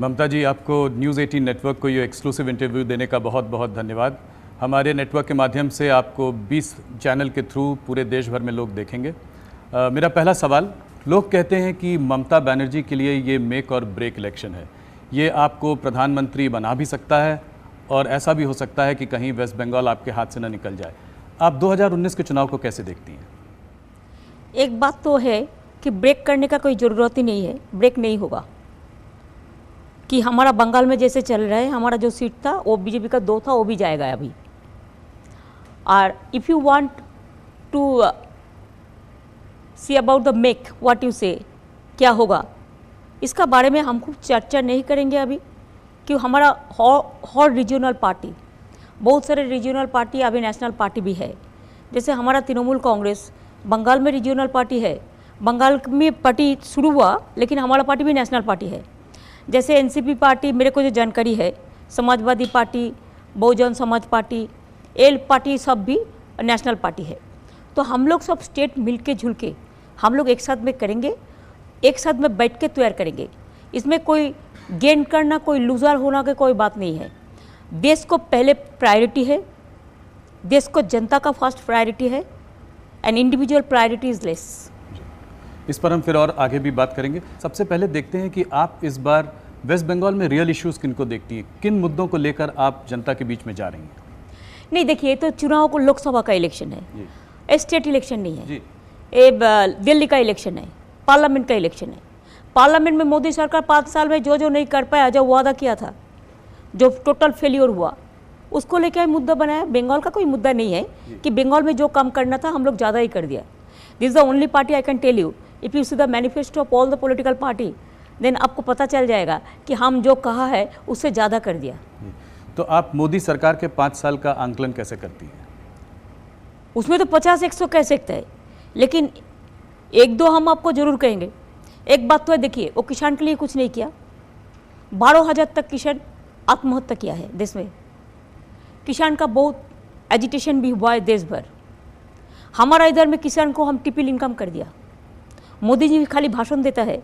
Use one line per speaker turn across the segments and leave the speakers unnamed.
ममता जी, आपको news 18 network को ये एक्सक्लूसिव इंटरव्यू देने का बहुत बहुत धन्यवाद। हमारे नेटवर्क के माध्यम से आपको 20 चैनल के थ्रू पूरे देश भर में लोग देखेंगे। मेरा पहला सवाल, लोग कहते हैं कि ममता बनर्जी के लिए ये मेक और ब्रेक इलेक्शन है। ये आपको प्रधानमंत्री बना भी सकता है और ऐसा भी हो सकता है कि कहीं वेस्ट बंगाल आपके हाथ से न निकल जाए। आप 2019 के चुनाव को कैसे देखती हैं?
एक बात तो है कि ब्रेक करने का कोई ज़रूरत ही नहीं है, ब्रेक नहीं होगा। कि हमारा बंगाल में जैसे चल रहा है, हमारा जो सीट था वो बीजेपी का 2 था, वो भी जाएगा अभी। और if you want to see about the make what you say, क्या होगा इसका बारे में हम खूब चर्चा नहीं करेंगे अभी, क्यों हमारा हर रीजनल पार्टी, बहुत सारे रीजनल पार्टी अभी नेशनल पार्टी भी है। जैसे हमारा तृणमूल कांग्रेस बंगाल में रीजनल पार्टी है, बंगाल में पार्टी शुरू हुआ लेकिन हमारा पार्टी भी नेशनल पार्टी है। जैसे एनसीपी पार्टी, मेरे को जो जानकारी है, Samajwadi party, Bahujan Samaj party, L party सब भी नेशनल पार्टी है। तो हम लोग सब स्टेट मिल के जुल के हम लोग एक साथ में करेंगे, एक साथ में बैठ के तैयार करेंगे। इसमें कोई गेन करना, कोई लूजर होना की कोई बात नहीं है। देश को पहले प्रायोरिटी है, देश को जनता का फर्स्ट प्रायोरिटी है, and individual priority is less.
इस पर हम फिर और आगे भी बात करेंगे। सबसे पहले देखते हैं कि आप इस बार वेस्ट बंगाल में रियल इश्यूज किनको देखती हैं, किन मुद्दों को लेकर आप जनता के बीच में जा रही हैं?
नहीं देखिए, तो चुनाव को लोकसभा का इलेक्शन है, स्टेट इलेक्शन नहीं है
जी।
ये दिल्ली का इलेक्शन है, पार्लियामेंट का इलेक्शन है। पार्लियामेंट में मोदी सरकार 5 साल में जो नहीं कर पाया, जो वादा किया था, जो टोटल फेलियर हुआ, उसको लेकर मुद्दा बनाया। बंगाल का कोई मुद्दा नहीं है कि बंगाल में जो काम करना था हम लोग ज़्यादा ही कर दिया। This is the only party I can tell you, if you see the manifesto of all the political party, then आपको पता चल जाएगा कि हम जो कहा है उससे ज़्यादा कर दिया।
तो आप मोदी सरकार के 5 साल का आंकलन कैसे करती हैं?
उसमें तो 50-100 कह सकते हैं, लेकिन 1-2 हम आपको जरूर कहेंगे। एक बात तो है, देखिए वो किसान के लिए कुछ नहीं किया। 12,000 तक किसान आत्महत्या किया है देश में। किसान का बहुत एजिटेशन भी हुआ है देश भर। हमारा इधर में किसान को हम ट्रिपल इनकम कर दिया। मोदी जी भी खाली भाषण देता है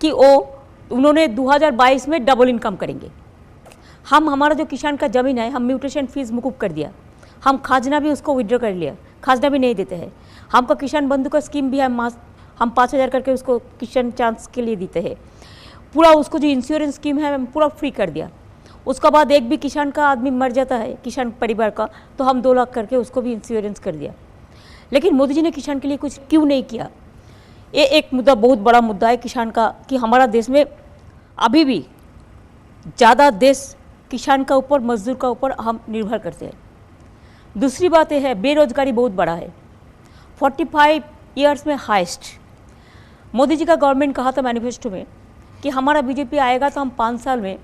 कि उन्होंने 2022 में डबल इनकम करेंगे। हमारा जो किसान का ज़मीन है, हम म्यूटेशन फीस मुकुब कर दिया। हम खाजना भी उसको विड्रॉ कर लिया, खाजना भी नहीं देते हैं। हमका किसान बंधु का स्कीम भी है, हम 5,000 करके उसको किसान चांस के लिए देते हैं। पूरा उसको जो इंश्योरेंस स्कीम है हम पूरा फ्री कर दिया। उसके बाद एक भी किसान का आदमी मर जाता है, किसान परिवार का, तो हम 2 लाख करके उसको भी इंश्योरेंस कर दिया। लेकिन मोदी जी ने किसान के लिए कुछ क्यों नहीं किया? ये एक मुद्दा, बहुत बड़ा मुद्दा है किसान का, कि हमारा देश में अभी भी ज़्यादा देश किसान का ऊपर, मजदूर का ऊपर हम निर्भर करते हैं। दूसरी बात यह है, बेरोजगारी बहुत बड़ा है, 45 ईयर्स में हाईएस्ट। मोदी जी का गवर्नमेंट कहा था मैनिफेस्टो में कि हमारा बीजेपी आएगा तो हम 5 साल में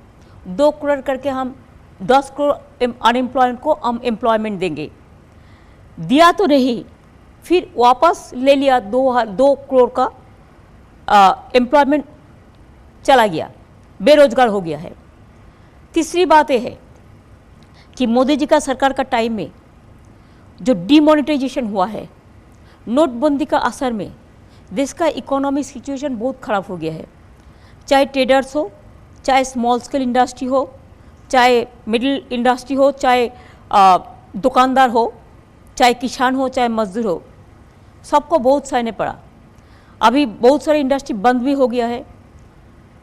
2 करोड़ करके हम 10 करोड़ अनएम्प्लॉयमेंट को हम एम्प्लॉयमेंट देंगे। दिया तो नहीं, फिर वापस ले लिया, 2 करोड़ का एम्प्लॉयमेंट चला गया, बेरोजगार हो गया है। तीसरी बात यह है कि मोदी जी का सरकार का टाइम में जो डिमोनेटाइजेशन हुआ है, नोटबंदी का असर में देश का इकोनॉमिक सिचुएशन बहुत ख़राब हो गया है। चाहे ट्रेडर्स हो, चाहे स्मॉल स्केल इंडस्ट्री हो, चाहे मिडिल इंडस्ट्री हो, चाहे दुकानदार हो, चाहे किसान हो, चाहे मजदूर हो, सबको बहुत सहने पड़ा। अभी बहुत सारे इंडस्ट्री बंद भी हो गया है,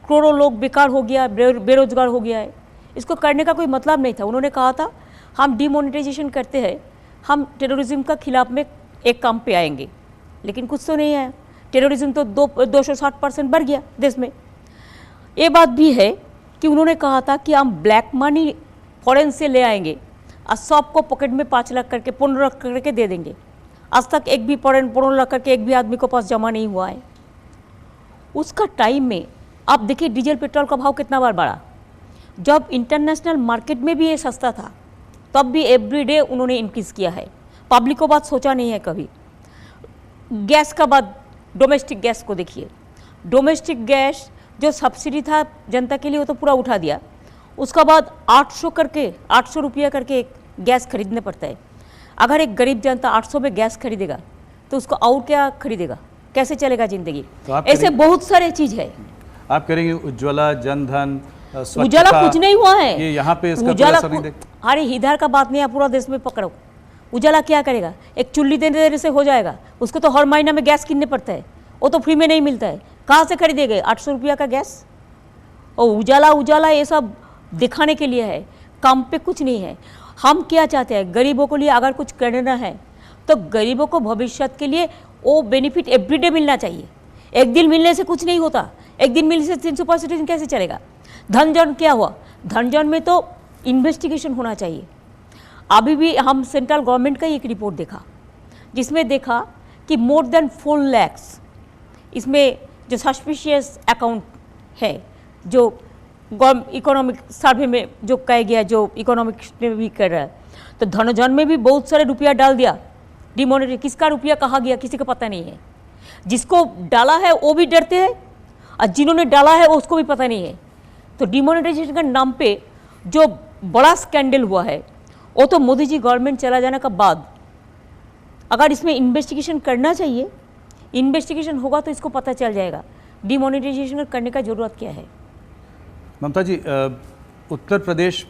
करोड़ों लोग बेकार हो गया, बेरोजगार हो गया है। इसको करने का कोई मतलब नहीं था। उन्होंने कहा था हम डिमोनेटाइजेशन करते हैं, हम टेररिज्म का खिलाफ में एक काम पे आएंगे, लेकिन कुछ तो नहीं आया। टेररिज्म तो 260% बढ़ गया देश में। ये बात भी है कि उन्होंने कहा था कि हम ब्लैक मनी फॉरेन से ले आएंगे और सबको पॉकेट में 5 लाख करके, 15 लाख करके दे देंगे। आज तक एक भी 15 लाख करके एक भी आदमी को पास जमा नहीं हुआ है। उसका टाइम में आप देखिए डीजल पेट्रोल का भाव कितना बार बढ़ा। जब इंटरनेशनल मार्केट में भी ये सस्ता था, तब भी एवरीडे उन्होंने इंक्रीज़ किया है। पब्लिक को बात सोचा नहीं है कभी। गैस का बात, डोमेस्टिक गैस को देखिए, डोमेस्टिक गैस जो सब्सिडी था जनता के लिए वो तो पूरा उठा दिया। उसका बाद 800 रुपया करके एक गैस खरीदने पड़ता है। अगर एक गरीब जनता 800 में गैस खरीदेगा तो उसको और क्या खरीदेगा, कैसे चलेगा ज़िंदगी? तो ऐसे बहुत सारे चीज़ है।
आप करेंगे उज्ज्वला, जनधन, स्वच्छता,
उजाला कुछ नहीं हुआ है।
ये यहाँ पे इसका
उजाला
असर नहीं
अरे इधर का बात नहीं है, पूरा देश में पकड़ो। उजाला क्या करेगा? एक चुल्ली देने से हो जाएगा? उसको तो हर महीना में गैस किनने पड़ता है, वो तो फ्री में नहीं मिलता है। कहाँ से खरीदेंगे 800 रुपया का गैस? और उजाला ये सब दिखाने के लिए है, काम पे कुछ नहीं है। हम क्या चाहते हैं, गरीबों के लिए अगर कुछ करना है तो गरीबों को भविष्य के लिए वो बेनिफिट एवरीडे मिलना चाहिए। एक दिन मिलने से कुछ नहीं होता, एक दिन मिलने से 365 दिन कैसे चलेगा? धनजन क्या हुआ? धनजन में तो इन्वेस्टिगेशन होना चाहिए। अभी भी हम सेंट्रल गवर्नमेंट का एक रिपोर्ट देखा, जिसमें देखा कि मोर देन 4 लाख इसमें जो सस्पिशियस अकाउंट है, जो इकोनॉमिक सर्वे में जो कहा गया, जो इकोनॉमिक्स में भी कर रहा है, तो धनजन में भी बहुत सारे रुपया डाल दिया। डिमोनेटाइज किसका रुपया कहाँ गया किसी को पता नहीं है। जिसको डाला है वो भी डरते हैं और जिन्होंने डाला है उसको भी पता नहीं है। तो डिमोनेटाइजेशन के नाम पे जो बड़ा स्कैंडल हुआ है, वो तो मोदी जी गवर्नमेंट चला जाने के बाद अगर इसमें इन्वेस्टिगेशन करना चाहिए, इन्वेस्टिगेशन होगा तो इसको पता चल जाएगा डिमोनेटाइजेशन करने का ज़रूरत क्या है।
ममता जी, उत्तर प्रदेश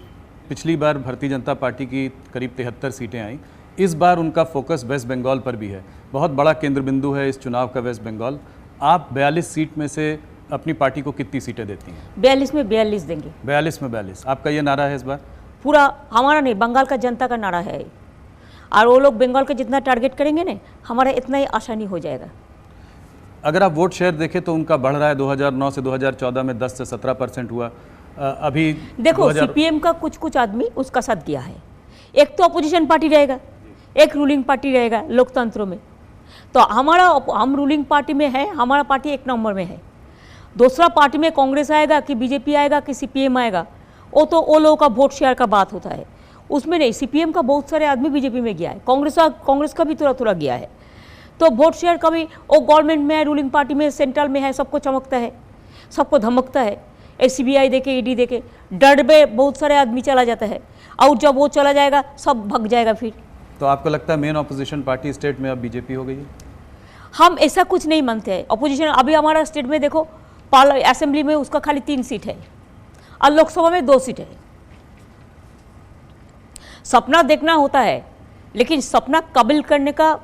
पिछली बार भारतीय जनता पार्टी की करीब 73 सीटें आई। इस बार उनका फोकस वेस्ट बंगाल पर भी है। बहुत बड़ा केंद्र बिंदु है इस चुनाव का वेस्ट बंगाल। आप 42 सीट में से अपनी पार्टी को कितनी सीटें देती हैं?
42 में 42 देंगे।
42 में 42 आपका ये नारा है इस बार?
पूरा हमारा नहीं, बंगाल का जनता का नारा है। और वो लोग बंगाल का जितना टारगेट करेंगे ना, हमारा इतना ही आसानी हो जाएगा।
अगर आप वोट शेयर देखें तो उनका बढ़ रहा है। 2009 से 2014 में 10 से 17% हुआ। अभी
देखो सीपीएम का कुछ आदमी उसका साथ गया है। एक तो अपोजिशन पार्टी रहेगा, एक रूलिंग पार्टी रहेगा लोकतंत्र में। तो हम रूलिंग पार्टी में है, हमारा पार्टी 1 नंबर में है। दूसरा पार्टी में कांग्रेस आएगा कि बीजेपी आएगा कि सीपीएम आएगा, वो तो वो लोगों का वोट शेयर का बात होता है। उसमें नहीं, सीपीएम का बहुत सारे आदमी बीजेपी में गया है, कांग्रेस का भी थोड़ा गया है। तो वोट शेयर का भी वो गवर्नमेंट में है, रूलिंग पार्टी में, सेंट्रल में है, सबको चमकता है, सबको धमकता है। सीबीआई देके, ईडी देके डर में बहुत सारे आदमी चला जाता है, और जब वो चला जाएगा सब भग जाएगा फिर।
तो आपको लगता है मेन ऑपोजिशन पार्टी स्टेट में अब बीजेपी हो गई है?
हम ऐसा कुछ नहीं मानते हैं। अपोजिशन अभी हमारा स्टेट में देखो, असेंबली में उसका खाली 3 सीट है और लोकसभा में 2 सीट है। सपना देखना होता है, लेकिन सपना कबूल करने का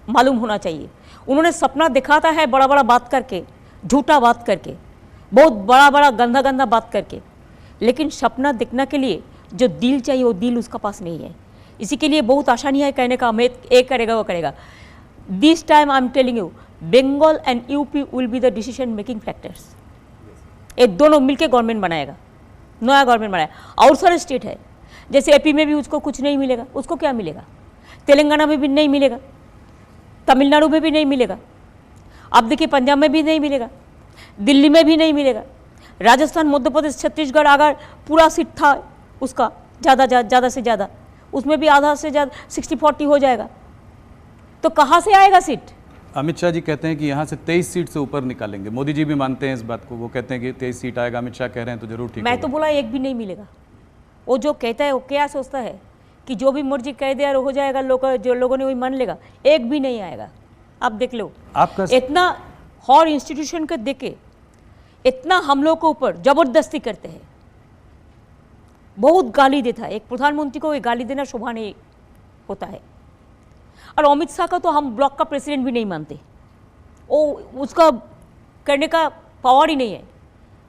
मालूम होना चाहिए। उन्होंने सपना दिखाता है बड़ा बड़ा बात करके, झूठा बात करके, बहुत बड़ा बड़ा गंदा बात करके, लेकिन सपना देखने के लिए जो दिल चाहिए वो दिल उसका पास नहीं है। इसी के लिए बहुत आसानी है कहने का, मैं ये करेगा वो करेगा। This time I am telling you, Bengal and UP will be the decision making factors. ये दोनों मिलकर गवर्नमेंट बनाएगा, नया गवर्नमेंट बनाएगा। और सारे स्टेट है, जैसे एपी में भी उसको कुछ नहीं मिलेगा, उसको क्या मिलेगा? तेलंगाना में भी नहीं मिलेगा, तमिलनाडु में भी नहीं मिलेगा, अब देखिए पंजाब में भी नहीं मिलेगा, दिल्ली में भी नहीं मिलेगा, राजस्थान, मध्य प्रदेश, छत्तीसगढ़ अगर पूरा सीट था उसका ज़्यादा से ज़्यादा, उसमें भी आधा से ज़्यादा 60-40 हो जाएगा, तो कहाँ से आएगा सीट?
अमित शाह जी कहते हैं कि यहाँ से 23 सीट से ऊपर निकालेंगे। मोदी जी भी मानते हैं इस बात को, वो कहते हैं कि 23 सीट आएगा। अमित शाह कह रहे हैं तो जरूर ठीक।
मैं तो बोला एक भी नहीं मिलेगा। वो जो कहता है वो क्या सोचता है कि जो भी मर्जी कह दे हो जाएगा, जो लोगों ने वही मान लेगा? एक भी नहीं आएगा। आप देख लो,
आपका
इतना हर इंस्टीट्यूशन को देके इतना हम लोग को ऊपर जबरदस्ती करते हैं, बहुत गाली देता है। एक प्रधानमंत्री को गाली देना शोभा नहीं होता है। और अमित शाह का तो हम ब्लॉक का प्रेसिडेंट भी नहीं मानते, वो उसका करने का पावर ही नहीं है।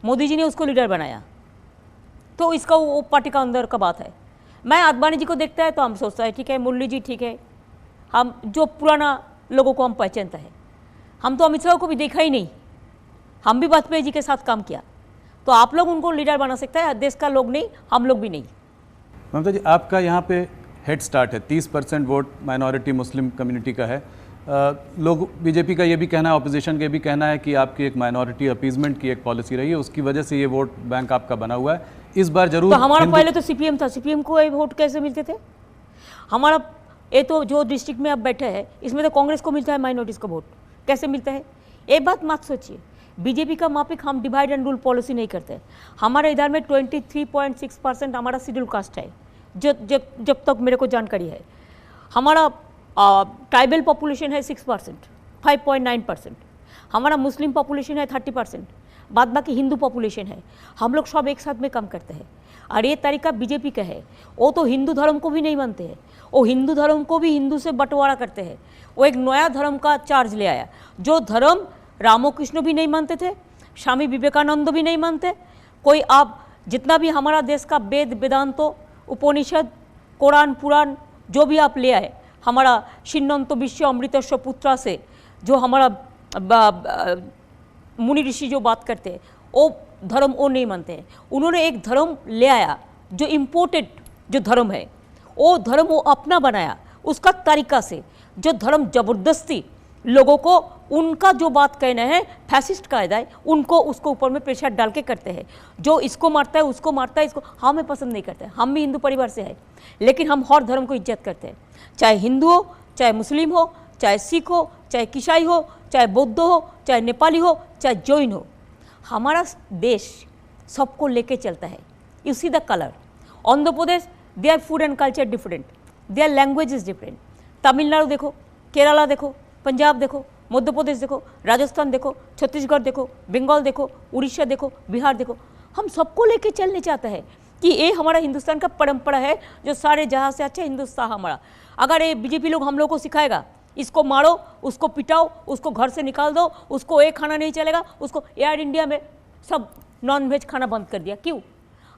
मोदी जी ने उसको लीडर बनाया, तो इसका वो पार्टी का अंदर का बात है। मैं आडवाणी जी को देखता है तो हम सोचता है ठीक है, मुरली जी ठीक है, हम जो पुराना लोगों को हम पहचानता है। हम तो अमित शाह को भी देखा ही नहीं, हम भी वाजपेयी जी के साथ काम किया। तो आप लोग उनको लीडर बना सकते हैं, देश का लोग नहीं, हम लोग भी नहीं।
ममता जी, आपका यहाँ पे हेड स्टार्ट है, 30% वोट माइनॉरिटी मुस्लिम कम्युनिटी का है। लोग बीजेपी का ये भी कहना है, ऑपोजिशन के भी कहना है कि आपकी एक माइनॉरिटी अपीजमेंट की एक पॉलिसी रही है, उसकी वजह से ये वोट बैंक आपका बना हुआ है। इस बार जरूर
तो हमारा पहले तो सीपीएम था, सीपीएम को ये वोट कैसे मिलते थे? हमारा ये तो जो डिस्ट्रिक्ट में आप बैठे हैं इसमें तो कांग्रेस को मिलता है माइनॉरिटीज़ का वोट, कैसे मिलता है? एक बात मत सोचिए, बीजेपी का माफिक हम डिवाइड एंड रूल पॉलिसी नहीं करते। हमारे इधर में 23.6% हमारा शेड्यूल कास्ट है, जब तक मेरे को जानकारी है। हमारा ट्राइबल पॉपुलेशन है 6%, 5.9%। हमारा मुस्लिम पॉपुलेशन है 30%, बाद बाकी हिंदू पॉपुलेशन है, हम लोग सब एक साथ में काम करते हैं। और ये तरीका बीजेपी का है, वो तो हिंदू धर्म को भी नहीं मानते हैं, वो हिंदू धर्म को भी हिंदू से बंटवारा करते हैं। वो एक नया धर्म का चार्ज ले आया, जो धर्म रामकृष्ण भी नहीं मानते थे, स्वामी विवेकानंद भी नहीं मानते, कोई आप जितना भी हमारा देश का वेद वेदांतो उपनिषद कुरान पुराण जो भी आप ले आए, हमारा छिन्नंतो विश्व अमृतस्व पुत्रा से जो हमारा मुनि ऋषि जो बात करते हैं, वो धर्म वो नहीं मानते हैं। उन्होंने एक धर्म ले आया जो इम्पोर्टेड जो धर्म है, वो धर्म वो अपना बनाया उसका तरीका से, जो धर्म जबरदस्ती लोगों को उनका जो बात कहना है फैसिस्ट कायदा है, उनको उसको ऊपर में प्रेशर डाल के करते हैं। जो इसको मारता है उसको मारता है, इसको हमें पसंद नहीं करते। हम भी हिंदू परिवार से है, लेकिन हम हर धर्म को इज्जत करते हैं, चाहे हिंदू हो, चाहे मुस्लिम हो, चाहे सिख हो, चाहे ईसाई हो, चाहे बौद्ध हो, चाहे नेपाली हो, चाहे जैन हो। हमारा देश सबको लेके चलता है। You see the colour, Andhra Pradesh their food and culture different, their language is different. Tamil Nadu देखो, केरला देखो, पंजाब देखो, मध्य प्रदेश देखो, राजस्थान देखो, छत्तीसगढ़ देखो, बंगाल देखो, उड़ीसा देखो, बिहार देखो। हम सबको लेके चलने चाहते हैं कि ये हमारा हिंदुस्तान का परंपरा है, जो सारे जहाँ से अच्छा हिंदुस्तान हमारा। अगर ये बीजेपी लोग हम लोग को सिखाएगा इसको मारो, उसको पिटाओ, उसको घर से निकाल दो, उसको एक खाना नहीं चलेगा, उसको एयर इंडिया में सब नॉन वेज खाना बंद कर दिया, क्यों?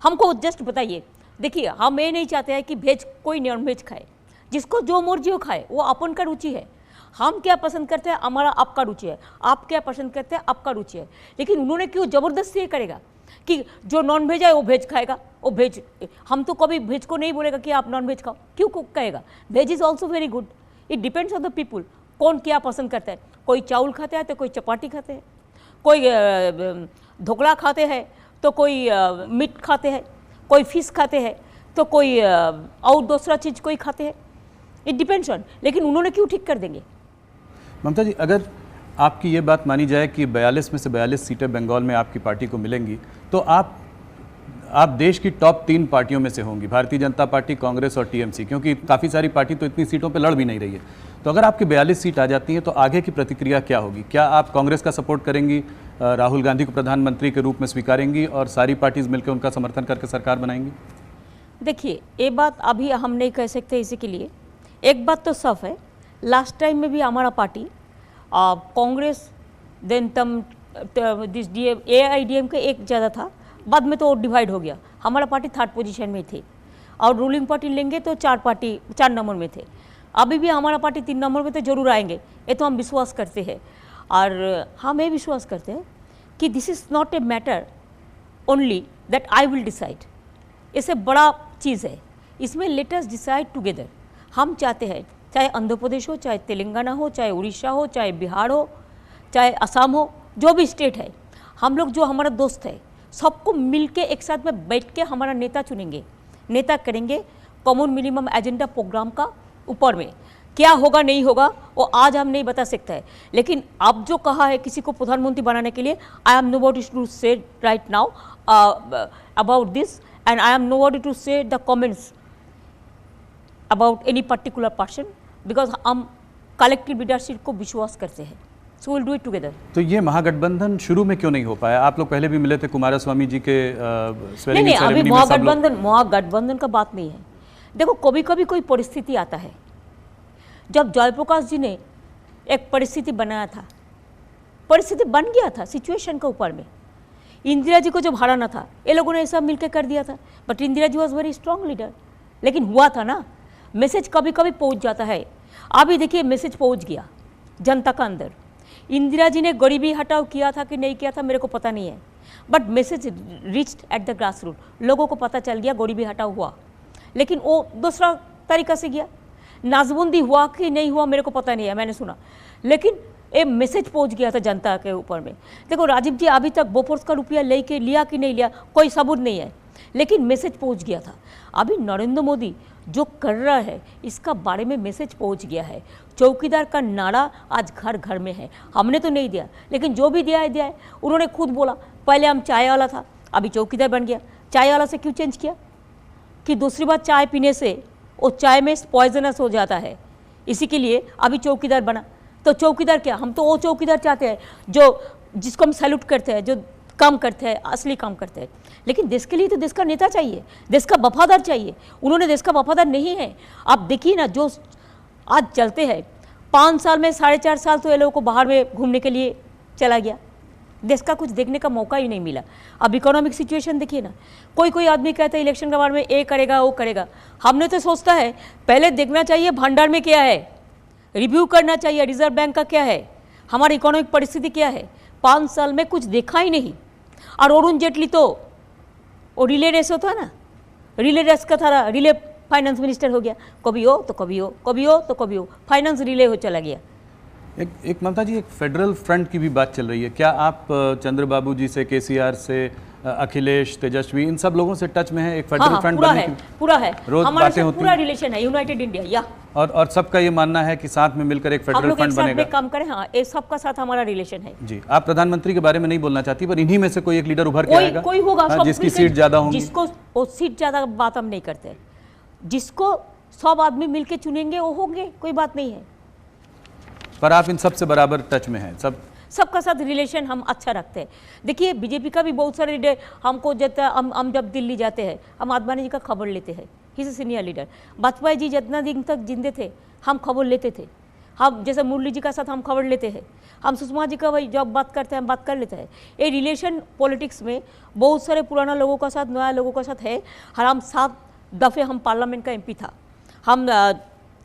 हमको जस्ट बताइए। देखिए, हम ये नहीं चाहते हैं कि वेज कोई नॉन वेज खाए, जिसको जो मर्जी हो खाए, वो अपन का रुचि है। हम क्या पसंद करते हैं हमारा आपका रुचि है, आप क्या पसंद करते हैं आपका रुचि है। लेकिन उन्होंने क्यों ज़बरदस्ती ये करेगा कि जो नॉन वेज है वो वेज खाएगा, वो वेज। हम तो कभी वेज को नहीं बोलेगा कि आप नॉन वेज खाओ, क्यों कहेगा? Veg is also very good, it depends on the people, कौन क्या पसंद करता है। कोई चावल खाते हैं तो कोई चपाती खाते हैं, कोई ढोकला खाते हैं तो कोई मीट खाते हैं, कोई फिश खाते हैं तो कोई और दूसरा चीज़ कोई खाते हैं। It depends on. लेकिन उन्होंने क्यों ठीक कर देंगे?
ममता जी, अगर आपकी ये बात मानी जाए कि 42 में से 42 सीटें बंगाल में आपकी पार्टी को मिलेंगी, तो आप देश की टॉप 3 पार्टियों में से होंगी, भारतीय जनता पार्टी, कांग्रेस और टीएमसी, क्योंकि काफ़ी सारी पार्टी तो इतनी सीटों पे लड़ भी नहीं रही है। तो अगर आपकी 42 सीट आ जाती हैं तो आगे की प्रतिक्रिया क्या होगी? क्या आप कांग्रेस का सपोर्ट करेंगी, राहुल गांधी को प्रधानमंत्री के रूप में स्वीकारेंगी और सारी पार्टीज मिलकर उनका समर्थन करके सरकार बनाएंगी?
देखिए, ये बात अभी हम नहीं कह सकते। इसी के लिए एक बात तो साफ है, लास्ट टाइम में भी हमारा party Congress then this AIDMK एक ज़्यादा था, बाद में तो डिवाइड हो गया। हमारा पार्टी 3rd पोजीशन में थी और रूलिंग पार्टी लेंगे तो 4 नंबर में थे। अभी भी हमारा पार्टी 3 नंबर में तो जरूर आएंगे, ये तो हम विश्वास करते हैं। और हम ये विश्वास करते हैं कि this is not a matter only that I will decide, इससे बड़ा चीज़ है, इसमें लेट अस डिसाइड टुगेदर। हम चाहते हैं चाहे आंध्र प्रदेश हो, चाहे तेलंगाना हो, चाहे उड़ीसा हो, चाहे बिहार हो, चाहे असम हो, जो भी स्टेट है, हम लोग जो हमारा दोस्त है सबको मिलके एक साथ में बैठ के हमारा नेता चुनेंगे, नेता करेंगे कॉमन मिनिमम एजेंडा प्रोग्राम का ऊपर में। क्या होगा नहीं होगा वो आज हम नहीं बता सकते हैं, लेकिन आप जो कहा है किसी को प्रधानमंत्री बनाने के लिए, I am nobody to say right now about this, and I am nobody to say the comments about any particular person, because हम कलेक्टिव लीडरशिप को विश्वास करते हैं। So will do it together.
तो ये महागठबंधन शुरू में क्यों नहीं हो पाया? आप लोग पहले भी मिले थे कुमारस्वामी जी के
नहीं, अभी महागठबंधन का बात नहीं है। देखो, कभी कभी कोई परिस्थिति आता है, जब जयप्रकाश जी ने एक परिस्थिति बनाया था, परिस्थिति बन गया था सिचुएशन के ऊपर में। इंदिरा जी को जब हराना था, ये लोगों ने ऐसा मिलकर कर दिया था, but Indira ji was very strong leader. लेकिन हुआ था ना, मैसेज कभी कभी पहुंच जाता है। अभी देखिए, मैसेज पहुंच गया जनता का अंदर। इंदिरा जी ने गरीबी हटाओ किया था कि नहीं किया था मेरे को पता नहीं है, but message reached at the grass root. लोगों को पता चल गया गरीबी हटाओ हुआ, लेकिन वो दूसरा तरीका से गया। नाजबंदी हुआ कि नहीं हुआ मेरे को पता नहीं है, मैंने सुना, लेकिन ये मैसेज पहुंच गया था जनता के ऊपर में। देखो, राजीव जी अभी तक बोफोर्स का रुपया लेके लिया कि नहीं लिया कोई सबूत नहीं है, लेकिन मैसेज पहुंच गया था। अभी नरेंद्र मोदी जो कर रहा है इसका बारे में मैसेज पहुंच गया है। चौकीदार का नारा आज घर घर में है। हमने तो नहीं दिया, लेकिन जो भी दिया है उन्होंने खुद बोला, पहले हम चाय वाला था, अभी चौकीदार बन गया। चाय वाला से क्यों चेंज किया? कि दूसरी बार चाय पीने से वो चाय में पॉइजनस हो जाता है, इसी के लिए अभी चौकीदार बना। तो चौकीदार क्या, हम तो वो चौकीदार चाहते हैं जो जिसको हम सैल्यूट करते हैं, जो काम करते हैं, असली काम करते हैं। लेकिन देश के लिए तो देश का नेता चाहिए, देश का वफादार चाहिए। उन्होंने देश का वफादार नहीं है। आप देखिए ना, जो आज चलते हैं, 5 साल में 4.5 साल तो ये लोगों को बाहर में घूमने के लिए चला गया, देश का कुछ देखने का मौका ही नहीं मिला। अब इकोनॉमिक सिचुएशन देखिए ना, कोई कोई आदमी कहता है इलेक्शन के बारे में ये करेगा वो करेगा। हमने तो सोचता है पहले देखना चाहिए भंडार में क्या है, रिव्यू करना चाहिए रिजर्व बैंक का क्या है, हमारी इकोनॉमिक परिस्थिति क्या है। 5 साल में कुछ देखा ही नहीं। और अरुण जेटली तो वो रिले रेस होता है ना, रिले रेस का था, रिले फाइनेंस मिनिस्टर हो गया, कभी हो तो कभी हो, कभी हो तो कभी हो, फाइनेंस रिले हो चला गया।
एक ममता जी, एक फेडरल फ्रंट की भी बात चल रही है। क्या आप चंद्रबाबू जी से, केसीआर से, अखिलेश, तेजस्वी, इन सब लोगों से टच में है? एक फेडरल फ्रंट
पूरा
बनने
है,
की
पूरा है,
रोज
हमारे
बातें
साथ
होती
पूरा
हैं।
रिलेशन है, यूनाइटेड इंडिया। या
और सबका ये मानना है कि साथ में मिलकर एक
हम
फेडरल
लोग एक
फ्रंट
साथ
बनेगा।
में काम करें। हाँ, ये सबका साथ हमारा रिलेशन है।
जी, आप प्रधानमंत्री के बारे में नहीं बोलना चाहती, पर इन्हीं में से कोई एक लीडर उभर के
कोई
आएगा?
कोई होगा,
हाँ,
सब
जिसकी
मिलकर-
सीट ज्यादा होंगी।
जिसको वो सीट ज्यादा बात हम नहीं करते, जिसको सब आदमी मिलके चुनेंगे वो होंगे, कोई बात नहीं है।
पर आप इन सबसे बराबर टच में हैं,
सबका साथ रिलेशन हम अच्छा रखते हैं। देखिए, बीजेपी का भी बहुत सारे लीडर हमको हम जब दिल्ली जाते हैं, हम आडवाणी जी का खबर लेते हैं, he is senior leader. Vajpayee ji जितना दिन तक जिंदे थे हम खबर लेते थे। हम जैसे मुरली जी का साथ हम खबर लेते हैं, हम सुषमा जी का वही जब बात करते हैं हम बात कर लेते हैं। ये रिलेशन पॉलिटिक्स में बहुत सारे पुराना लोगों का साथ, नया लोगों का साथ है। और हम 7 दफ़े हम पार्लियामेंट का MP था, हम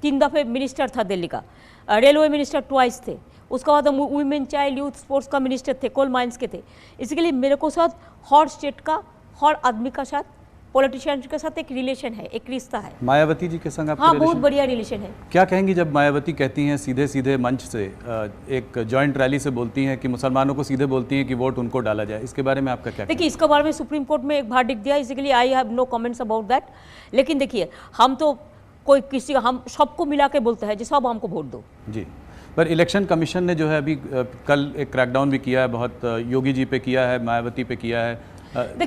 3 दफ़े मिनिस्टर था दिल्ली का, रेलवे मिनिस्टर ट्वाइस थे, उसके बाद हम वुमेन, चाइल्ड, यूथ, स्पोर्ट्स का मिनिस्टर थे, कोल माइंस के थे। इसके लिए मेरे को साथ हर स्टेट का, हर आदमी का साथ, पॉलिटिशियन के साथ एक रिलेशन है, एक रिश्ता है।
मायावती जी के संग आपका
हाँ,
रिलेशन?
बहुत बढ़िया रिलेशन है।
क्या कहेंगी जब मायावती कहती हैं सीधे सीधे मंच से, एक जॉइंट रैली से बोलती हैं कि मुसलमानों को सीधे बोलती हैं कि वोट उनको डाला जाए, इसके बारे में आपका क्या?
देखिए, इसके बारे में सुप्रीम कोर्ट में एक वर्डिक्ट दिया, इसके लिए I have no comments about that. लेकिन देखिए, हम तो कोई किसी, हम सबको मिला के बोलते हैं जी सब हमको वोट दो।
जी, पर इलेक्शन कमीशन ने जो है अभी कल एक क्रैकडाउन भी किया है, बहुत योगी जी पे किया है, मायावती पे किया है,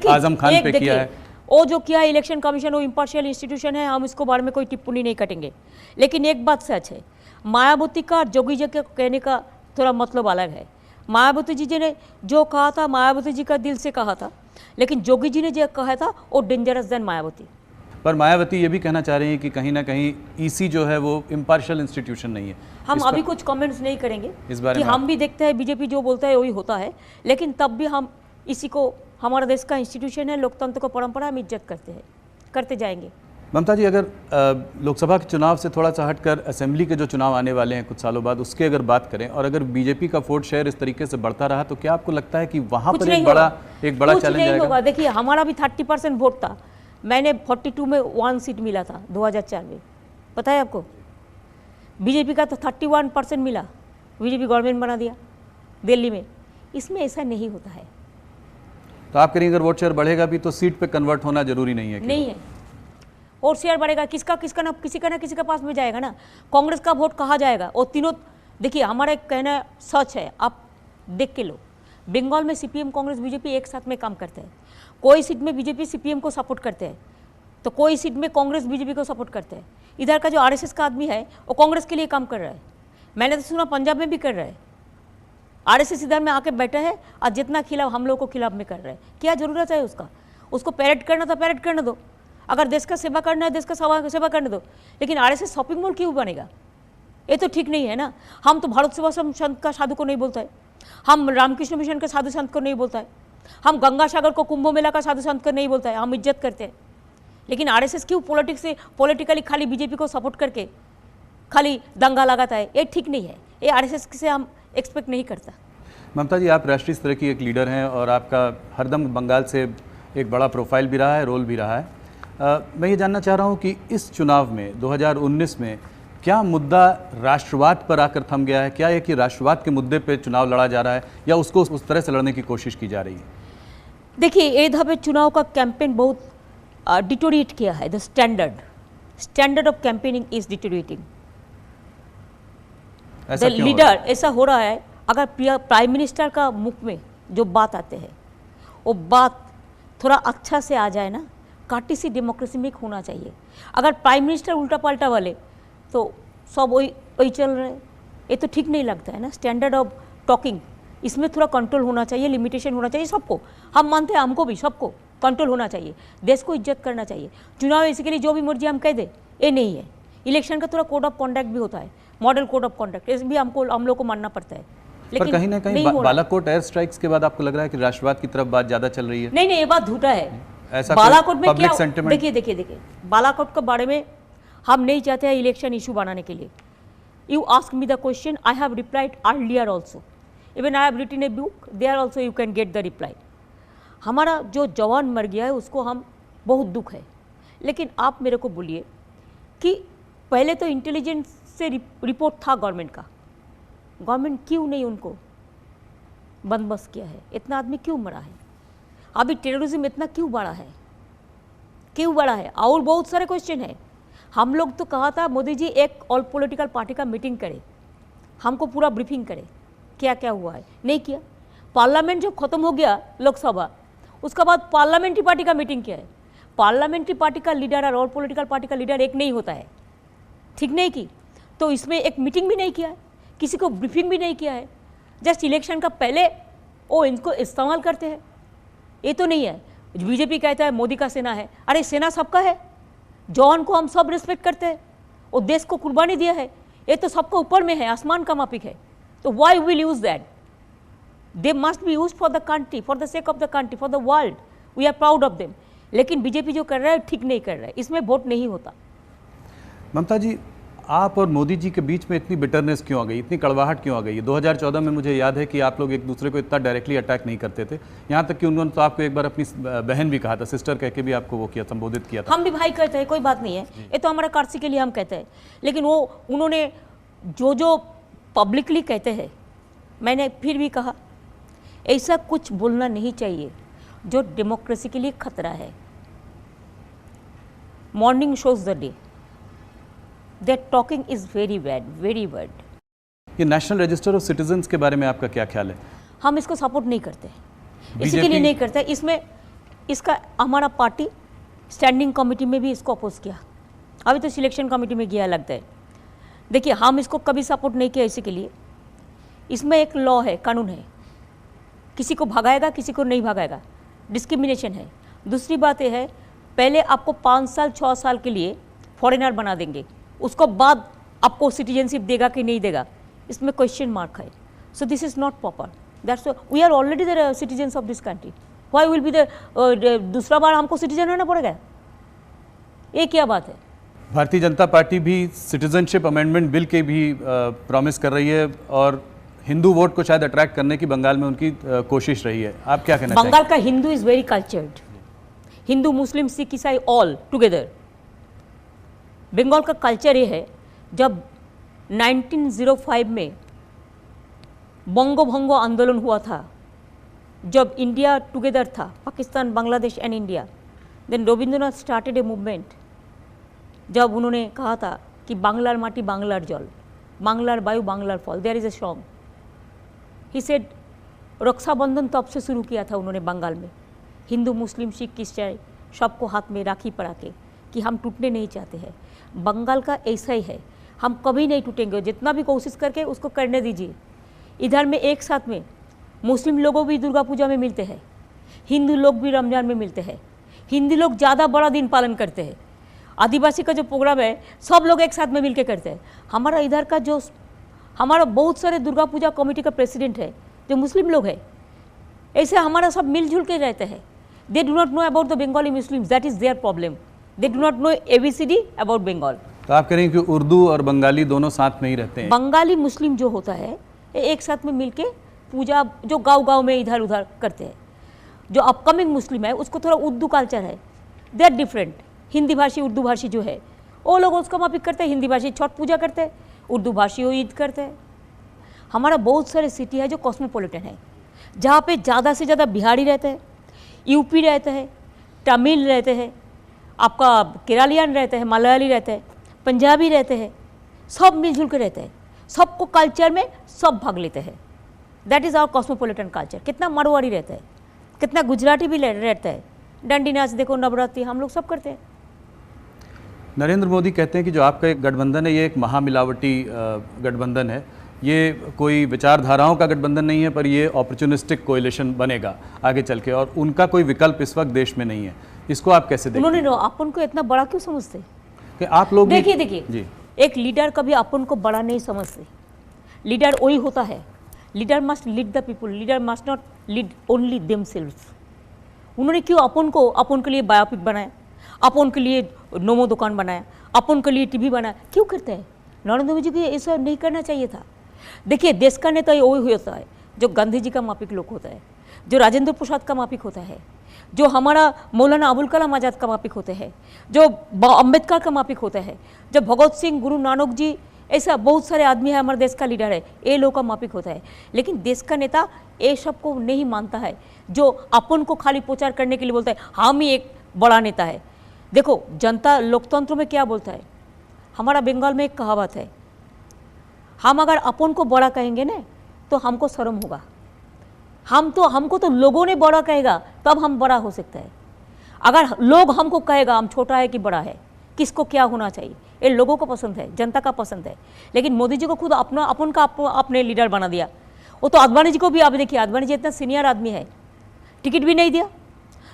आजम खान पे किया है।
वो जो किया है इलेक्शन कमीशन, वो इम्पार्शियल इंस्टीट्यूशन है, हम इसको बारे में कोई टिप्पणी नहीं करेंगे। लेकिन एक बात सच है, मायावती का और जोगी जी के कहने का थोड़ा मतलब अलग है। मायावती जी ने जो कहा था, मायावती जी का दिल से कहा था, लेकिन जोगी जी ने जो कहा था वो डेंजरस देन मायावती।
पर मायावती ये भी कहना चाह रही हैं कि कहीं ना कहीं ईसी जो है वो इम्पार्शियल इंस्टीट्यूशन नहीं है।
हम अभी कुछ कमेंट्स नहीं करेंगे
इस बारे
कि
में
हम भी देखते हैं बीजेपी जो बोलता है वही होता है, लेकिन तब भी हम इसी को, हमारा देश का इंस्टीट्यूशन है, लोकतंत्र को परंपरा, हम इज्जत करते हैं, करते जाएंगे।
ममता जी, अगर लोकसभा के चुनाव से थोड़ा सा हटकर असेंबली के जो चुनाव आने वाले हैं कुछ सालों बाद, उसके अगर बात करें, और अगर बीजेपी का वोट शेयर इस तरीके से बढ़ता रहा, तो क्या आपको लगता है कि वहाँ पर एक बड़ा चैलेंज आएगा?
देखिए, हमारा भी 30% वोट था, मैंने 42 में 1 सीट मिला था 2004 में, पता है आपको। बीजेपी का तो 31% मिला, बीजेपी गवर्नमेंट बना दिया दिल्ली में। इसमें ऐसा नहीं होता है।
तो आप करेंगे अगर वोट शेयर बढ़ेगा भी तो सीट पे कन्वर्ट होना जरूरी नहीं है?
नहीं है, और शेयर बढ़ेगा, किसका ना किसी के पास में जाएगा ना। कांग्रेस का वोट कहाँ जाएगा? वो तीनों, देखिए हमारा एक कहना सच है, आप देख के लो, बंगाल में CPM, कांग्रेस, बीजेपी एक साथ में काम करते हैं। कोई सीट में बीजेपी CPM को सपोर्ट करते हैं, तो कोई सीट में कांग्रेस बीजेपी को सपोर्ट करते हैं। इधर का जो RSS का आदमी है वो कांग्रेस के लिए काम कर रहा है, मैंने तो सुना पंजाब में भी कर रहा है। RSS इधर में आके बैठे हैं और जितना खिलाफ हम लोग को खिलाफ में कर रहे हैं। क्या ज़रूरत है उसका? उसको पैरेड करना था पैरेड करने दो, अगर देश का सेवा करना है देश का सेवा करने दो। लेकिन RSS शॉपिंग मॉल क्यों बनेगा? ये तो ठीक नहीं है ना। हम तो भारत सेवा संत का साधु को नहीं बोलता है, हम रामकृष्ण मिशन के साधु संत को नहीं बोलता है, हम गंगा सागर को, कुंभ मेला का साधु संत को नहीं बोलता है, हम इज्जत करते हैं। लेकिन RSS क्यों पॉलिटिकली खाली बीजेपी को सपोर्ट करके खाली दंगा लगाता है? ये ठीक नहीं है, ये RSS से हम एक्सपेक्ट नहीं करता।
ममता जी, आप राष्ट्रीय स्तर की एक लीडर हैं और आपका हरदम बंगाल से एक बड़ा प्रोफाइल भी रहा है, रोल भी रहा है। मैं ये जानना चाह रहा हूँ कि इस चुनाव में 2019 में क्या मुद्दा राष्ट्रवाद पर आकर थम गया है? क्या ये कि राष्ट्रवाद के मुद्दे पे चुनाव लड़ा जा रहा है या उसको उस तरह से लड़ने की कोशिश की जा रही है?
देखिए, ये दफे चुनाव का कैंपेन बहुत डिटोरिएट किया है। The standard of campaigning is deteriorating. The leader, ऐसा हो रहा है, अगर प्राइम मिनिस्टर का मुख में जो बात आते हैं वो बात थोड़ा अच्छा से आ जाए ना, कार्टेसी डेमोक्रेसी में होना चाहिए। अगर प्राइम मिनिस्टर उल्टा पलटा वाले तो सब वही चल रहे, ये तो ठीक नहीं लगता है ना। स्टैंडर्ड ऑफ टॉकिंग इसमें थोड़ा कंट्रोल होना चाहिए, लिमिटेशन होना चाहिए सबको। हम मानते हैं, हमको भी, सबको कंट्रोल होना चाहिए, देश को इज्जत करना चाहिए। चुनाव बेसिकली जो भी मर्जी हम कह दें, ये नहीं है। इलेक्शन का थोड़ा कोड ऑफ कॉन्डक्ट भी होता है, मॉडल कोड ऑफ कॉन्डक्ट, इस भी हम लोग को मानना पड़ता है।
पर कहीं ना कहीं बालाकोट एयर स्ट्राइक्स के बाद आपको लग रहा है कि राष्ट्रवाद की तरफ बात ज़्यादा चल रही है?
नहीं, ये बात झूठा है।
ऐसा
बालाकोट में क्या,
सेंटिमेंट?
देखिए, बालाकोट के बारे में हम नहीं चाहते हैं इलेक्शन इशू बनाने के लिए। You ask me the question, I have replied earlier also, even I have written a book, there also you can get the reply. हमारा जो जवान मर गया है उसको हम बहुत दुख है, लेकिन आप मेरे को बोलिए कि पहले तो इंटेलिजेंस से रिपोर्ट था गवर्नमेंट का, गवर्नमेंट क्यों नहीं उनको बंदोबस्त किया है? इतना आदमी क्यों मरा है? अभी टेररिज्म इतना क्यों बढ़ा है, क्यों बढ़ा है? और बहुत सारे क्वेश्चन है। हम लोग तो कहा था मोदी जी एक ऑल पॉलिटिकल पार्टी का मीटिंग करे, हमको पूरा ब्रीफिंग करे क्या क्या हुआ है, नहीं किया। पार्लियामेंट जब खत्म हो गया लोकसभा, उसके बाद पार्लियामेंट्री पार्टी का मीटिंग किया है। पार्लियामेंट्री पार्टी का लीडर और ऑल पॉलिटिकल पार्टी का लीडर एक नहीं होता है, ठीक नहीं की? तो इसमें एक मीटिंग भी नहीं किया है, किसी को ब्रीफिंग भी नहीं किया है। जस्ट इलेक्शन का पहले वो इनको इस्तेमाल करते हैं। ये तो नहीं है, बीजेपी कहता है मोदी का सेना है, अरे सेना सबका है, जवान को हम सब रिस्पेक्ट करते हैं, वो देश को कुर्बानी दिया है, ये तो सबको ऊपर में है, आसमान का मापिक है। तो why will use that? They must be use for the country, for the sake of the country, for the world, we are proud of them. लेकिन बीजेपी जो कर रहा है ठीक नहीं कर रहा है, इसमें वोट नहीं होता।
ममता जी, आप और मोदी जी के बीच में इतनी बिटरनेस क्यों आ गई, इतनी कड़वाहट क्यों आ गई? 2014 में मुझे याद है कि आप लोग एक दूसरे को इतना डायरेक्टली अटैक नहीं करते थे, यहाँ तक कि उन्होंने तो आपको एक बार अपनी बहन भी कहा था, सिस्टर कह के भी आपको वो किया, संबोधित किया था।
हम भी भाई कहते हैं, कोई बात नहीं है, ये तो हमारा कार्सी के लिए हम कहते हैं। लेकिन वो उन्होंने जो पब्लिकली कहते हैं, मैंने फिर भी कहा ऐसा कुछ बोलना नहीं चाहिए जो डेमोक्रेसी के लिए खतरा है। Morning shows the day, Their talking is very bad, very bad.
ये नेशनल रजिस्टर ऑफ सिटीजन्स के बारे में आपका क्या ख्याल है?
हम इसको सपोर्ट नहीं करते, इसी के लिए नहीं करते। इसमें इसका हमारा पार्टी स्टैंडिंग कमेटी में भी इसको अपोज किया, अभी तो सिलेक्शन कमेटी में गया लगता है। देखिए, हम इसको कभी सपोर्ट नहीं किया इसी के लिए। इसमें एक लॉ है, कानून है, किसी को भगाएगा किसी को नहीं भगाएगा, डिस्क्रिमिनेशन है। दूसरी बात यह है, पहले आपको 5 साल 6 साल के लिए फॉरेनर बना देंगे, उसको बाद आपको सिटीजनशिप देगा कि नहीं देगा, इसमें क्वेश्चन मार्क है। So this is not proper, that's we are already the citizens of this country, why will be the दूसरा बार हमको सिटीजन रहना पड़ेगा? ये क्या बात है?
भारतीय जनता पार्टी भी सिटीजनशिप अमेंडमेंट बिल के भी प्रॉमिस कर रही है और हिंदू वोट को शायद अट्रैक्ट करने की बंगाल में उनकी कोशिश रही है। आप क्या कहना चाहेंगे?
बंगाल का Hindu is very cultured, Hindu Muslim Sikh ईसाई ऑल टुगेदर। बंगाल का कल्चर ये है, जब 1905 में बंगो भंगो आंदोलन हुआ था, जब इंडिया टुगेदर था, Pakistan Bangladesh and India, then Rabindranath started a movement, जब उन्होंने कहा था कि बांग्लार माटी बांग्लार जल, बांग्लार वायु बांग्लार फल, there is a song, he said. Rakshabandhan तब से शुरू किया था उन्होंने बंगाल में, हिंदू मुस्लिम सिख ईसाई सबको हाथ में राखी पड़ा के, कि हम टूटने नहीं चाहते हैं। बंगाल का ऐसा ही है, हम कभी नहीं टूटेंगे, जितना भी कोशिश करके उसको करने दीजिए। इधर में एक साथ में मुस्लिम लोगों भी दुर्गा पूजा में मिलते हैं, हिंदू लोग भी रमजान में मिलते हैं, हिंदी लोग ज़्यादा बड़ा दिन पालन करते हैं, आदिवासी का जो प्रोग्राम है सब लोग एक साथ में मिलकर करते हैं। हमारा इधर का जो हमारा बहुत सारे दुर्गा पूजा कमेटी का प्रेसिडेंट है जो मुस्लिम लोग हैं, ऐसे हमारा सब मिलजुल के रहते हैं। They do not know about the Bengali Muslims, that is there problem. They do not know ABCD about Bengal.
तो आप कह रहे हैं कि उर्दू और बंगाली दोनों साथ में ही रहते हैं?
बंगाली मुस्लिम जो होता है ये एक साथ में मिलके पूजा जो गांव-गांव में इधर उधर करते हैं। जो अपकमिंग मुस्लिम है उसको थोड़ा उर्दू कल्चर है, दे आर डिफरेंट। हिंदी भाषी उर्दू भाषी जो है वो लोग उसका माफिक करते हैं, हिंदी भाषी छठ पूजा करते हैं, उर्दू भाषी वो ईद करते हैं। हमारा बहुत सारे सिटी है जो कॉस्मोपॉलिटन है, जहाँ पे ज़्यादा से ज़्यादा बिहारी रहते हैं, यूपी रहते हैं, तमिल रहते हैं, आपका केरलियन रहते हैं, मलयाली रहते हैं, पंजाबी रहते हैं, सब मिलजुल के रहते हैं, सबको कल्चर में सब भाग लेते हैं। That is our cosmopolitan culture. कितना मारवाड़ी रहता है, कितना गुजराती भी रहता है, डंडी नाच देखो, नवरात्रि हम लोग सब करते हैं।
नरेंद्र मोदी कहते हैं कि जो आपका एक गठबंधन है ये एक महामिलावटी गठबंधन है, ये कोई विचारधाराओं का गठबंधन नहीं है, पर ये अपॉर्चुनिस्टिक कोएलिशन बनेगा आगे चल के, और उनका कोई विकल्प इस वक्त देश में नहीं है। इसको आप कैसे देखते हैं?
उन्होंने अपन को इतना बड़ा क्यों समझते?
कि आप लोग भी-
देखिए
जी,
एक लीडर कभी अपन को बड़ा नहीं समझते। लीडर वही होता है, leader must lead the people, leader must not lead only themselves. उन्होंने क्यों अपन के लिए बायोपिक बनाया, अपन के लिए नोमो दुकान बनाया, अपन के लिए टीवी बनाया? क्यों करते हैं? नरेंद्र मोदी जी को ऐसा नहीं करना चाहिए था। देखिए देश का नेता वही होता है जो गांधी जी का मापिक लोग होता है, जो राजेंद्र प्रसाद का मापिक होता है, जो हमारा मौलाना अबुल कलाम आज़ाद का मापिक होते हैं, जो अम्बेडकर का मापिक होता है, जो भगत सिंह, गुरु नानक जी, ऐसा बहुत सारे आदमी है हमारे देश का लीडर है, ये लोग का मापिक होता है। लेकिन देश का नेता ये सब को नहीं मानता है, जो अपन को खाली प्रचार करने के लिए बोलता है हम ही एक बड़ा नेता है। देखो जनता लोकतंत्र में क्या बोलता है, हमारा बंगाल में एक कहावत है, हम अगर अपन को बड़ा कहेंगे ना तो हमको शर्म होगा, हमको तो लोगों ने बड़ा कहेगा तब हम बड़ा हो सकता है। अगर लोग हमको कहेगा हम छोटा है कि बड़ा है, किसको क्या होना चाहिए, ये लोगों को पसंद है, जनता का पसंद है। लेकिन मोदी जी को खुद अपन का अपने लीडर बना दिया। वो तो आडवाणी जी को भी, आप देखिए आडवाणी जी इतना सीनियर आदमी है, टिकट भी नहीं दिया।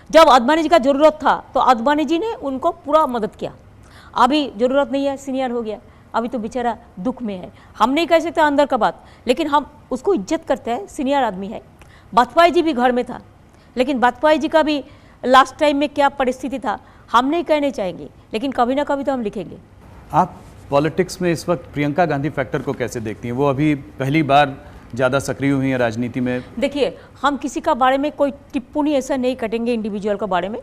जब आडवाणी जी का ज़रूरत था तो आडवाणी जी ने उनको पूरा मदद किया। अभी ज़रूरत नहीं है, सीनियर हो गया, अभी तो बेचारा दुख में है। हम नहीं कह सकते अंदर का बात, लेकिन हम उसको इज्जत करते हैं, सीनियर आदमी है। वाजपेयी जी भी घर में था, लेकिन वाजपेयी जी का भी लास्ट टाइम में क्या परिस्थिति था हम नहीं कहने चाहेंगे, लेकिन कभी ना कभी तो हम लिखेंगे।
आप पॉलिटिक्स में इस वक्त प्रियंका गांधी फैक्टर को कैसे देखती हैं? वो अभी पहली बार ज़्यादा सक्रिय हुई हैं राजनीति में।
देखिए हम किसी का बारे में कोई टिप्पणी ऐसा नहीं कटेंगे इंडिविजुअल के बारे में,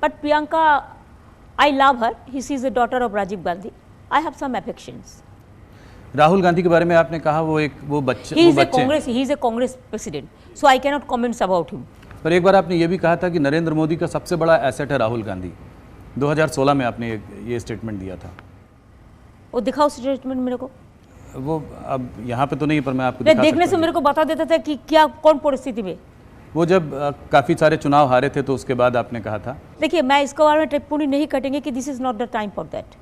but Priyanka I love her, he is the daughter of Rajiv Gandhi, I have some affections.
Rahul Gandhi के बारे में आपने कहा वो बच्चे
he is a Congress president, so I cannot comments about him.
पर एक बार आपने ये भी कहा था कि नरेंद्र मोदी का सबसे बड़ा एसेट है राहुल गांधी। 2016 में आपने ये स्टेटमेंट दिया था।
वो दिखाओ स्टेटमेंट मेरे को।
वो अब यहाँ पे तो नहीं, पर मैं आपको
नहीं,
दिखा
देखने
सकता
से
हूँ।
मेरे को बता देता था कि क्या कौन परिस्थिति में।
वो जब काफ़ी सारे चुनाव हारे थे तो उसके बाद आपने कहा था।
देखिए मैं इसके बारे में टिप्पणी नहीं कटेंगे कि this is not the time for that.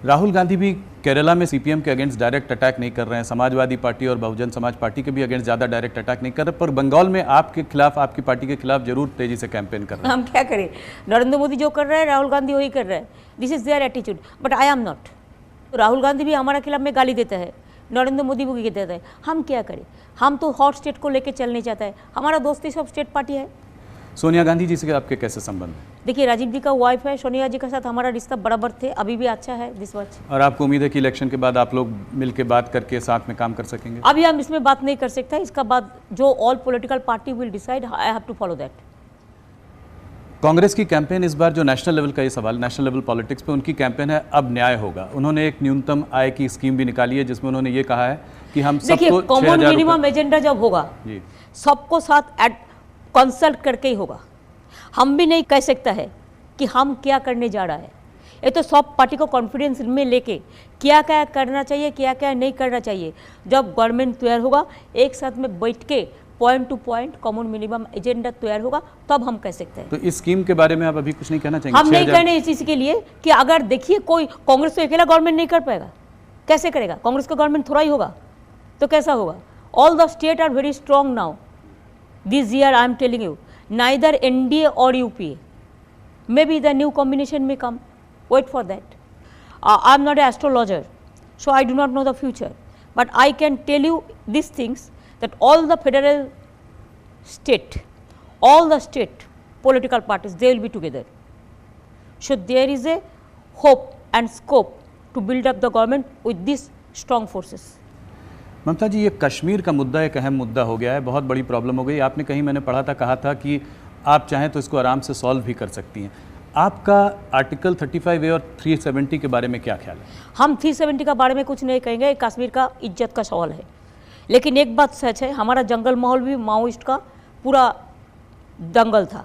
Rahul Gandhi भी केरला में सीपीएम के अगेंस्ट डायरेक्ट अटैक नहीं कर रहे हैं, समाजवादी पार्टी और बहुजन समाज पार्टी के भी अगेंस्ट ज़्यादा डायरेक्ट अटैक नहीं कर रहे, पर बंगाल में आपके खिलाफ, आपकी पार्टी के खिलाफ जरूर तेजी से कैंपेन कर रहे हैं।
हम क्या करें, नरेंद्र मोदी जो कर रहे हैं राहुल गांधी वही कर रहे हैं, this is their attitude, but I am not. Rahul Gandhi भी हमारे खिलाफ में गाली देता है, नरेंद्र मोदी भी देता है, हम क्या करें? हम तो हॉट स्टेट को लेकर चलने चाहते हैं, हमारा दोस्ती सब स्टेट पार्टी है।
सोनिया गांधी जी से आपके कैसे संबंध है?
देखिए राजीव जी का वाइफ है, सोनिया जी के साथ हमारा रिश्ता बराबर थे, अभी भी अच्छा है दिस वक्त।
और आपको उम्मीद है कि इलेक्शन के बाद आप लोग मिलकर बात करके साथ में काम कर सकेंगे?
अभी हम इसमें बात नहीं कर सकते, इसका बाद जो all political party will decide, I have to follow that.
Congress की कैंपेन इस बार, जो नेशनल लेवल का ये सवाल, नेशनल लेवल पॉलिटिक्स पे उनकी कैंपेन है अब न्याय होगा। उन्होंने एक न्यूनतम आय की स्कीम भी निकाली है जिसमें उन्होंने ये कहा है कि हम सबको
कॉमन मिनिमम एजेंडा जब होगा
जी,
सबको साथ कंसल्ट करके ही होगा। हम भी नहीं कह सकता है कि हम क्या करने जा रहा है, ये तो सब पार्टी को कॉन्फिडेंस में लेके क्या क्या करना चाहिए, क्या क्या नहीं करना चाहिए, जब गवर्नमेंट तैयार होगा एक साथ में बैठ के point two point common minimum agenda तैयार होगा तब हम कह सकते हैं।
तो इस स्कीम के बारे में आप अभी कुछ नहीं कहना चाहेंगे?
हम नहीं कहने इस चीज़ के लिए कि अगर देखिए कोई कांग्रेस तो अकेला गवर्नमेंट नहीं कर पाएगा, कैसे करेगा? कांग्रेस का गवर्नमेंट थोड़ा ही होगा तो कैसा होगा? All the state are very strong now this year, I am telling you, neither NDA और UPA, may be the new combination may come, wait for that. I am not an astrologer, so I do not know the future, but I can tell you these things, that all the federal state, all the state political parties, they will be together. So there is a hope and scope to build up the government with these strong forces.
ममता जी, ये कश्मीर का मुद्दा एक अहम मुद्दा हो गया है, बहुत बड़ी प्रॉब्लम हो गई। आपने कहीं, मैंने पढ़ा था, कहा था कि आप चाहें तो इसको आराम से सॉल्व भी कर सकती हैं। आपका आर्टिकल 35A और 370 के बारे में क्या ख्याल है?
हम 370 का बारे में कुछ नहीं कहेंगे, कश्मीर का इज्जत का सवाल है। लेकिन एक बात सच है, हमारा जंगल माहौल भी माओइस्ट का पूरा दंगल था।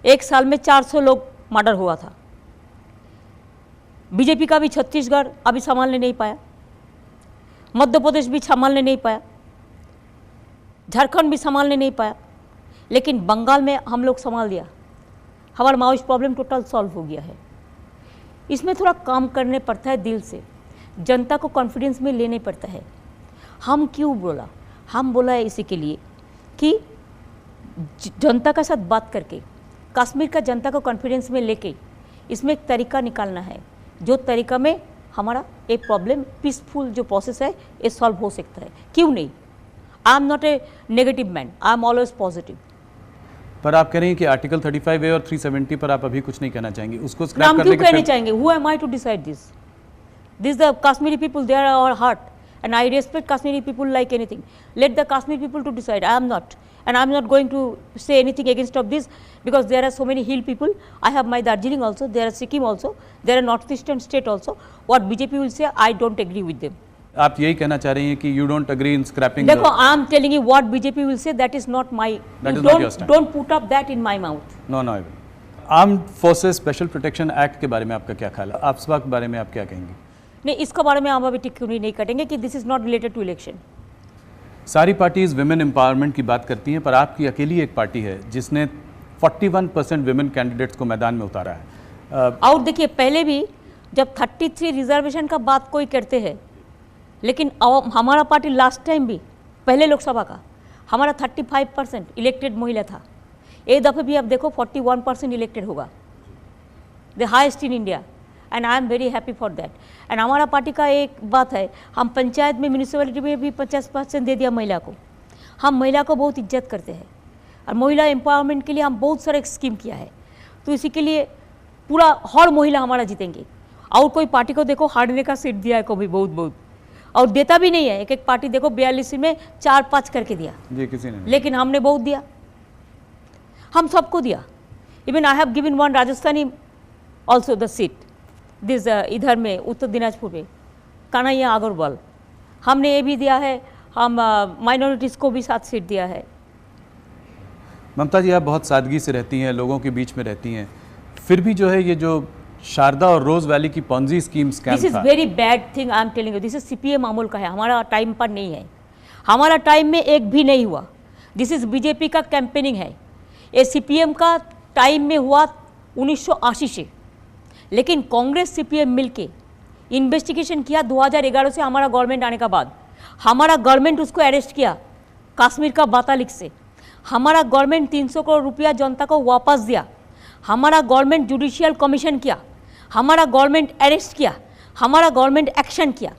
एक साल में 400 लोग मर्डर हुआ था। बीजेपी का भी छत्तीसगढ़ अभी संभालने नहीं पाया, मध्य प्रदेश भी संभालने नहीं पाया, झारखंड भी संभालने नहीं पाया, लेकिन बंगाल में हम लोग संभाल दिया। हमारा माओइस्ट प्रॉब्लम टोटल सॉल्व हो गया है। इसमें थोड़ा काम करने पड़ता है, दिल से जनता को कॉन्फिडेंस में लेने पड़ता है। हम क्यों बोला? हम बोला है इसी के लिए कि जनता का साथ बात करके, कश्मीर का जनता को कॉन्फिडेंस में लेके इसमें एक तरीका निकालना है, जो तरीका में हमारा एक प्रॉब्लम पीसफुल जो प्रोसेस है ये सॉल्व हो सकता है। क्यों नहीं? I am not a negative man, I am always positive.
पर आप कह रहे हैं कि आर्टिकल 35A और 370 पर आप अभी कुछ नहीं कहना चाहेंगे, उसको स्क्रैप
हम
करने
क्यों
के
कहने चाहेंगे? Who am I to decide this? This the Kashmiri people, they are our heart, and I respect Kashmiri people like anything. Let the Kashmiri people to decide. I am not, and I am not going to say anything against of this, because there are so many hill people. I have my Darjeeling also, there are Sikkim also, there are northeastern state also. What BJP will say, I don't agree with them.
आप यही कहना चाह रही हैं कि you don't agree in scrapping?
देखो, I am telling you what BJP will say, that is not my,
That
you
is not your stand.
don't put up that in my mouth.
No no, armed forces special protection act के बारे में आपका क्या ख्याल है? AFSPA के बारे में आप क्या कहेंगे?
नहीं, इसके बारे में हम अभी टिप्पणी नहीं करेंगे कि this is not related to election.
सारी पार्टीज विमेन एम्पावरमेंट की बात करती हैं, पर आपकी अकेली एक पार्टी है जिसने 41% विमेन कैंडिडेट्स को मैदान में उतारा है।
और देखिए, पहले भी जब 33 रिजर्वेशन का बात कोई करते हैं, लेकिन हमारा पार्टी लास्ट टाइम भी, पहले लोकसभा का हमारा 35% इलेक्टेड महिला था। एक दफ़े भी आप देखो 41% इलेक्टेड होगा, the highest in India, and I am very happy for that. And हमारा पार्टी का एक बात है, हम पंचायत में, म्यूनिसिपैलिटी में भी 50% दे दिया महिला को। हम महिला को बहुत इज्जत करते हैं और महिला एम्पावरमेंट के लिए हम बहुत सारे स्कीम किया है, तो इसी के लिए पूरा हर महिला हमारा जीतेंगे। और कोई पार्टी को देखो हारने का सीट दिया है कभी, बहुत बहुत, और देता भी नहीं है। एक एक पार्टी देखो 42 में 4-5 करके दिया
जी, किसी ने,
लेकिन हमने बहुत दिया, हम सबको दिया। Even I have given one Rajasthani also the seat, this इधर में उत्तर दिनाजपुर में, कन्हैया अग्रवाल, हमने ये भी दिया है। हम माइनॉरिटीज़ को भी 7 सीट दिया है।
ममता जी, आप बहुत सादगी से रहती हैं, लोगों के बीच में रहती हैं, फिर भी जो है ये जो शारदा और रोज वैली की Ponzi scheme scam
this is
था,
very bad thing, I am telling you. This is CPM अमूल का है, हमारा टाइम पर नहीं है, हमारा टाइम में एक भी नहीं हुआ। दिस इज BJP का कैंपेनिंग है। ये CPM का टाइम में हुआ 1980 से, लेकिन कांग्रेस CPM मिलके इन्वेस्टिगेशन किया 2011 से, हमारा गवर्नमेंट आने का बाद। हमारा गवर्नमेंट उसको अरेस्ट किया कश्मीर का बातालिक से। हमारा गवर्नमेंट 300 करोड़ रुपया जनता को वापस दिया। हमारा गवर्नमेंट जुडिशियल कमीशन किया, हमारा गवर्नमेंट अरेस्ट किया, हमारा गवर्नमेंट एक्शन किया।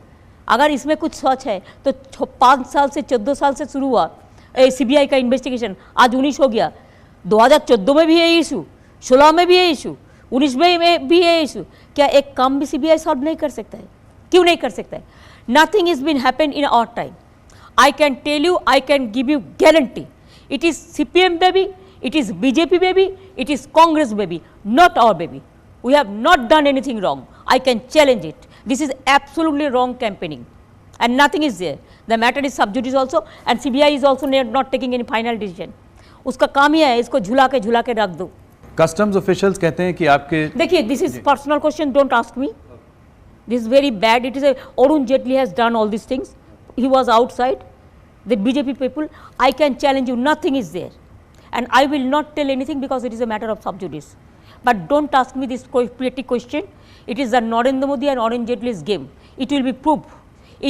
अगर इसमें कुछ सच है तो 5 साल से 14 साल से शुरू हुआ CBI का इन्वेस्टिगेशन, आज 19 हो गया। 2014 में भी ये इशू, 16 में भी ये इशू, 19 में भी ये इशू। क्या एक काम भी CBI सॉल्व नहीं कर सकता है? क्यों नहीं कर सकता है? Nothing is been happen in our time. I can tell you, I can give you guarantee, it is CPM baby, it is BJP baby, it is Congress baby, not our baby. We have not done anything wrong. I can challenge it. This is absolutely wrong campaigning, and nothing is there. The matter is sub judice also, and CBI is also not taking any final decision. उसका काम ही है इसको झुला के रख दो।
Customs officials कहते हैं कि आपके,
देखिए, this is personal question, don't ask me. This very bad, it is Arun Jaitley has done all this things, he was outside the BJP people. I can challenge you, nothing is there, and I will not tell anything because it is a matter of sub judice. But don't ask me this petty question. It is the Narendra Modi and Arun Jaitley's game. It will be proved.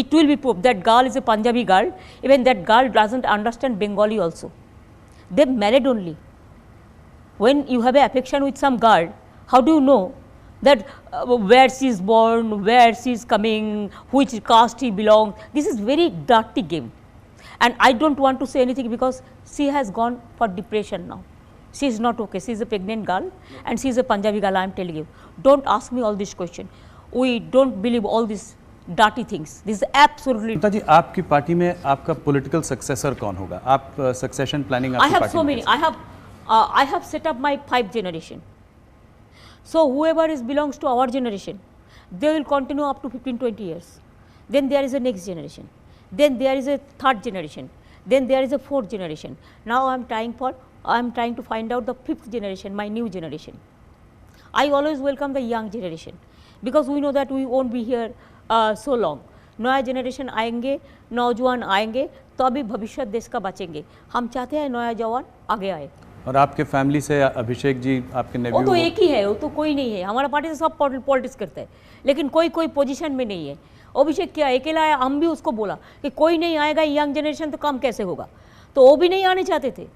It will be proved. That girl is a Punjabi girl. Even that girl doesn't understand Bengali also. They married only. When you have an affection with some girl, how do you know that where she is born, where she is coming, which caste he belongs? This is very dirty game. And I don't want to say anything because she has gone for depression now. She is not okay. She is a pregnant girl and she is a Punjabi girl, I am telling you. Don't ask me all this question. We don't believe all these dirty things. This is absolutely.
ममता जी, आपकी party में आपका political successor कौन होगा? आप succession planning
I have so many. I have set up my 5 generation. So whoever belongs to our generation, they will continue up to 15-20 years. Then there is a next generation. Then there is a 3rd generation, then there is a 4th generation. Now I am trying to find out the 5th generation, my new generation. I always welcome the young generation because we know that we won't be here so long. नया generation आएंगे, नौजवान आएंगे, तो अभी भविष्य देश का बचेंगे। हम चाहते हैं नया जवान आगे आए।
और आपके फैमिली से अभिषेक जी आपके
वो
नेव्यू
तो एक ही है, वो तो कोई नहीं है। हमारा पार्टी से सब पॉलिटिक्स करता है, लेकिन कोई कोई पोजीशन में नहीं है। अभिषेक क्या अकेला आया, हम भी उसको बोला कि कोई नहीं आएगा, यंग जनरेशन तो काम कैसे होगा, तो वो भी नहीं आने चाहते थे।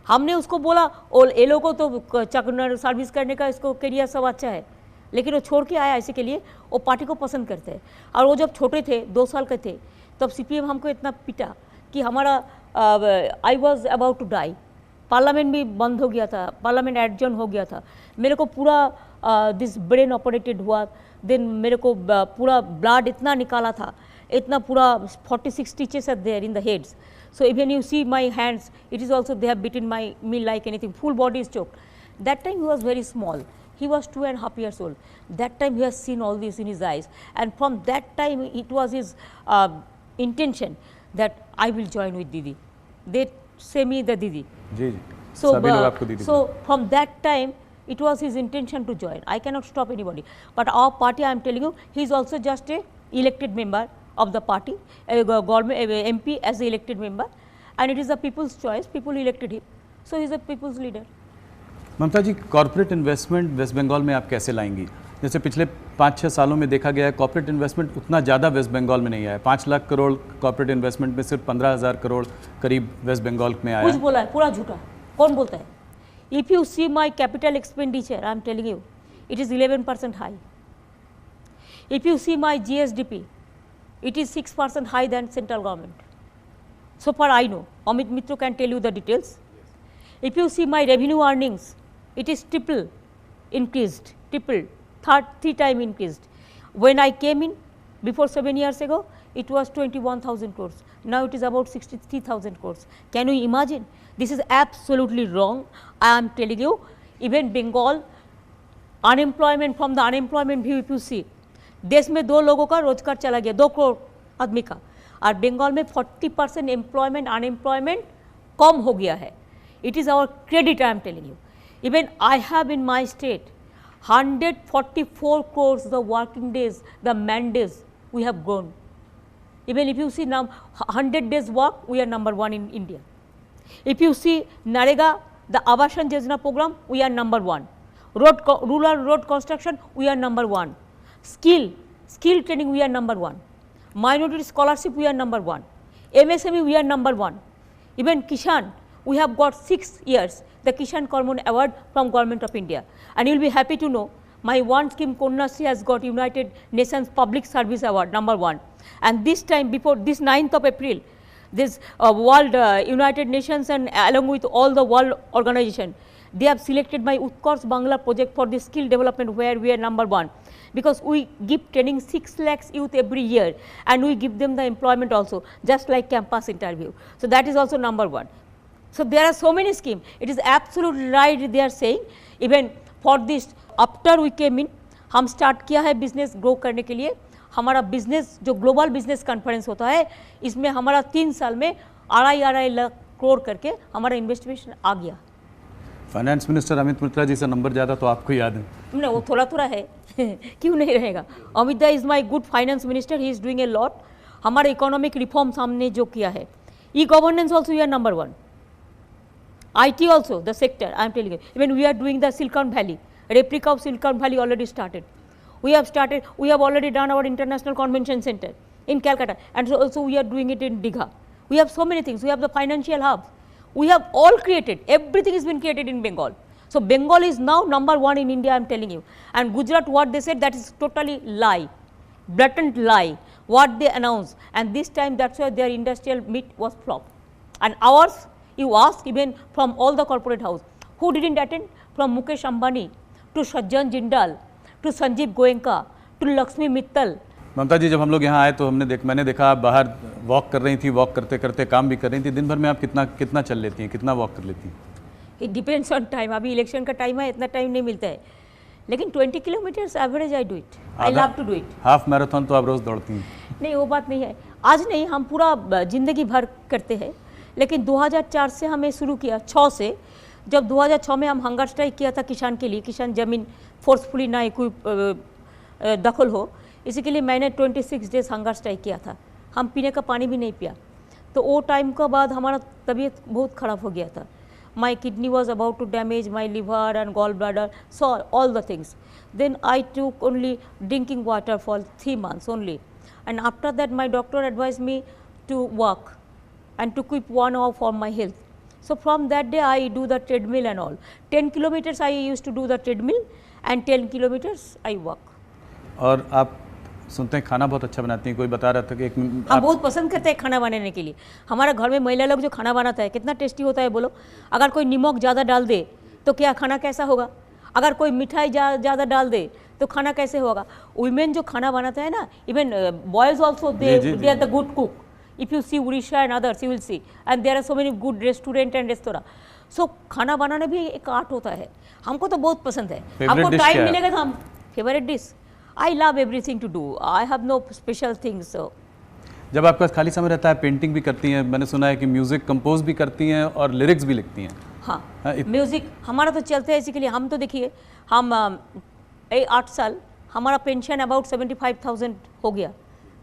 हमने उसको बोला और ये लोगों को तो सर्विस करने का इसको करियर सब अच्छा है, लेकिन वो छोड़ के आया इसी के लिए, वो पार्टी को पसंद करते हैं। और वो जब छोटे थे 2 साल के थे तब CPM हमको इतना पिटा कि हमारा I was about to die. Parliament भी बंद हो गया था, पार्लियामेंट एडजर्न हो गया था, मेरे को पूरा दिस ब्रेन ऑपरेटेड हुआ। देन मेरे को पूरा ब्लड इतना निकाला था, इतना पूरा 46 stitches are there in the heads. So even you see my hands, it is also they have beaten me like anything, full body is choked. That time he was very small, he was 2.5 years old. That time he has seen all this in his eyes, and from that time it was his intention that I will join with Didi. They say me the Didi.
Ji ji
So,
सभी लोग आपको दीदी
so from that time it was his intention to join. I cannot stop anybody. But our party, I am telling you, he is also just a elected member of the party, a government a MP as a elected member, and it is the people's choice. People elected him, so he is a people's leader.
Mamata ji, corporate investment West Bengal में आप कैसे लाएंगी? जैसे पिछले 5-6 सालों में देखा गया है कॉर्पोरेट इन्वेस्टमेंट उतना ज़्यादा वेस्ट बंगाल में नहीं आया है। 5 लाख करोड़ कॉर्पोरेट इन्वेस्टमेंट में सिर्फ 15,000 करोड़ करीब वेस्ट बंगाल में आया
कुछ
है।
बोला है, पूरा झूठा। कौन बोलता है? If you see my capital expenditure, I am telling you, it is 11% high. If you see my GSDP, it is 6% high than central government. So far I know. Amit Mitra can tell you the details. If you see my revenue earnings, it is triple increased, triple, three time increased. When I came in before 7 years ago, it was 21,000 crores. Now it is about 63,000 crores. Can you imagine? This is absolutely wrong. I am telling you, even Bengal, unemployment, from the unemployment view if you see, देश में 2 लोगों का रोजगार चला गया, 2 करोड़ आदमी का, और बंगाल में 40% एम्प्लॉयमेंट अनएम्प्लॉयमेंट कम हो गया है. It is our credit, I am telling you. Even I have in my state 144 crores the working days, the man days we have grown. Even if you see now 100 days work, we are number 1 in India. If you see Narega, the Abasan Yojana program, we are number 1. Rural road construction, we are number 1. Skill training, we are number 1. Minority scholarship, we are number 1. MSME, we are number 1. Even Kishan, we have got 6 years the Kishan Karman Award from Government of India. And you will be happy to know my one scheme Konyasri has got United Nations Public Service Award number 1. And this time, before this 9th of April, this World United Nations and along with all the world organization, they have selected my Utkarsh Bangla project for the skill development, where we are number 1. Because we give training 6 lakhs youth every year, and we give them the employment also, just like campus interview. So that is also number 1. So there are so many schemes. It is absolutely right they are saying. Even for this, after we came in, हम start किया है business grow करने के लिए. हमारा business जो global business conference होता है, इसमें हमारा 3 साल में 2.5 लाख करोड़ करके हमारा इन्वेस्टमेंट आ गया.
फाइनेंस मिनिस्टर अमित मित्रा जी से नंबर ज़्यादा तो आपको याद है?
नहीं, वो थोड़ा थोड़ा है क्यों नहीं रहेगा. Amit da is my good finance minister, he is doing a lot. हमारे इकोनॉमिक रिफॉर्म्स हमने जो किया है, e governance also we are number 1. IT also, the sector, I am telling you. Even we are doing the Silicon Valley, replica of Silicon Valley already started. We have already done our international convention center in Calcutta, and so also we are doing it in Digha. We have so many things. We have the financial hubs. We have all created, everything has been created in Bengal. So Bengal is now number 1 in India, I am telling you. And Gujarat, what they said, that is totally lie, blatant lie, what they announced. And this time, that's why their industrial meet was flop. And ours, you ask even from all the corporate house, who didn't attend? From Mukesh Ambani to Sajjan Jindal to Sanjeev Goenka to Lakshmi Mittal.
ममता जी, जब हम लोग यहाँ आए तो मैंने देखा आप बाहर वॉक कर रही थी, वॉक करते करते काम भी कर रही थी. दिन भर में आप कितना चल लेती हैं, कितना वॉक कर लेती हैं?
It depends on time. अभी इलेक्शन का टाइम है, इतना टाइम नहीं मिलता है, लेकिन 20 kilometres average I do it. I love to do it.
Half marathon तो आप रोज़ दौड़ती हैं?
नहीं, वो बात नहीं है. आज नहीं, हम पूरा जिंदगी भर करते हैं. लेकिन 2004 से हमें शुरू किया, 6 से. जब 2006 में हम हंगर स्ट्राइक किया था किसान के लिए, किसान ज़मीन फोर्सफुली ना कोई दखल हो, इसी के लिए मैंने 26 डेज हंगर स्ट्राइक किया था. हम पीने का पानी भी नहीं पिया. तो वो टाइम के बाद हमारा तबीयत बहुत ख़राब हो गया था. my kidney was about to damage, my liver and gallbladder, so all the things. Then I took only drinking water for 3 months only, and after that my doctor advised me to walk and to keep 1 hour for my health. So from that day I do the treadmill and all. 10 kilometers I used to do the treadmill and 10 kilometers I walk.
और आप सुनते हैं खाना बहुत अच्छा बनाती हैं, कोई बता रहा था कि
हम बहुत पसंद करते हैं खाना बनाने के लिए। हमारा घर में महिला लोग जो खाना बनाता है कितना टेस्टी होता है बोलो। अगर कोई नमक ज़्यादा डाल दे तो क्या खाना कैसा होगा, अगर कोई मिठाई ज़्यादा डाल दे तो खाना कैसे होगा। वुमेन जो खाना बनाता है ना, even boys also they are the good cook. If you see Orissa and others you will see, and there are so many good restaurant and restaurant. So खाना बनाना भी एक आर्ट होता है, हमको तो बहुत पसंद है। आपको टाइम मिलेगा तो हम favourite dish, I love everything to do, I have no special things. So
जब आपका खाली समय रहता है पेंटिंग भी करती हैं, मैंने सुना है कि म्यूज़िक कंपोज भी करती हैं और लिरिक्स भी लिखती हैं।
हाँ, म्यूज़िक हमारा तो चलते हैं, इसी के लिए हम तो देखिए हम 8 साल हमारा पेंशन अबाउट 75,000 हो गया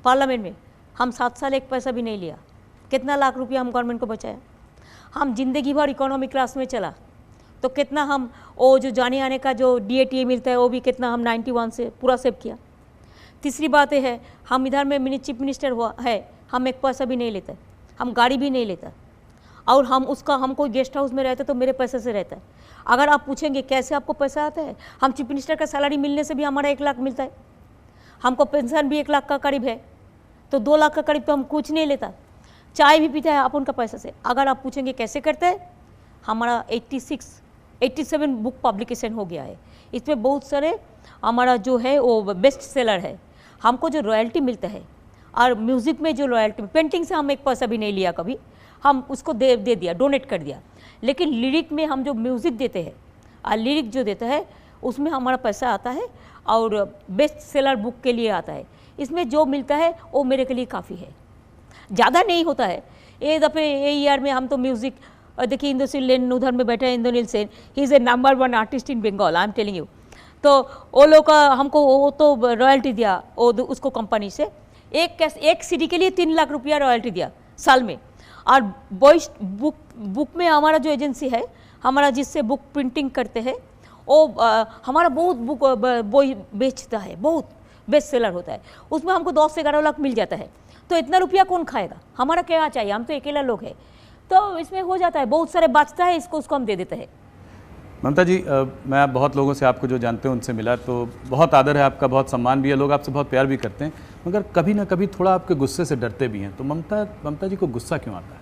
पार्लियामेंट में। हम 7 साल एक पैसा भी नहीं लिया, कितना लाख रुपया हम गवर्नमेंट को बचाया। हम जिंदगी भर इकोनॉमी क्लास में चला तो कितना हम वो जो जाने आने का जो DATA मिलता है वो भी कितना हम 91 से पूरा सेव किया। तीसरी बात ये है, हम इधर में चीफ मिनिस्टर हुआ है, हम एक पैसा भी नहीं लेते, हम गाड़ी भी नहीं लेता, और हम उसका हम कोई गेस्ट हाउस में रहते तो मेरे पैसे से रहता है। अगर आप पूछेंगे कैसे आपको पैसा आता है, हम चीफ मिनिस्टर का सैलरी मिलने से भी हमारा 1 लाख मिलता है, हमको पेंशन भी 1 लाख का करीब है, तो 2 लाख का करीब तो हम कुछ नहीं लेता। चाय भी पीता है आप उनका पैसा से। अगर आप पूछेंगे कैसे करते हैं, हमारा 87 बुक पब्लिकेशन हो गया है, इसमें बहुत सारे हमारा जो है वो बेस्ट सेलर है। हमको जो रॉयल्टी मिलता है, और म्यूज़िक में जो रॉयल्टी, पेंटिंग से हम एक पैसा भी नहीं लिया कभी, हम उसको दे दिया, डोनेट कर दिया। लेकिन लिरिक में हम जो म्यूज़िक देते हैं और लिरिक जो देता है उसमें हमारा पैसा आता है, और बेस्ट सेलर बुक के लिए आता है। इसमें जो मिलता है वो मेरे के लिए काफ़ी है, ज़्यादा नहीं होता है। ये दफ़े ये ईयर में हम तो म्यूज़िक देखिए, इंदुसिल लेन उधर में बैठे हैं, Indranil Sen, he is a number 1 artist in Bengal, I am telling you. तो वो लोग का हमको वो तो रॉयल्टी दिया वो उसको कंपनी से, एक CD के लिए 3 लाख रुपया रॉयल्टी दिया साल में। और बॉइस बुक में हमारा जो एजेंसी है हमारा, जिससे बुक प्रिंटिंग करते हैं, वो हमारा बहुत बुक बॉय बेचता है, बहुत बेस्ट सेलर होता है, उसमें हमको 10 से 11 लाख मिल जाता है। तो इतना रुपया कौन खाएगा, हमारा क्या चाहिए, हम तो अकेला लोग हैं, तो इसमें हो जाता है, बहुत सारे बचता है, इसको उसको हम दे देते हैं।
ममता जी, मैं बहुत लोगों से आपको जो जानते हैं उनसे मिला, तो बहुत आदर है आपका, बहुत सम्मान भी है, लोग आपसे बहुत प्यार भी करते हैं, मगर कभी ना कभी थोड़ा आपके गुस्से से डरते भी हैं। तो ममता जी को गुस्सा क्यों आता है?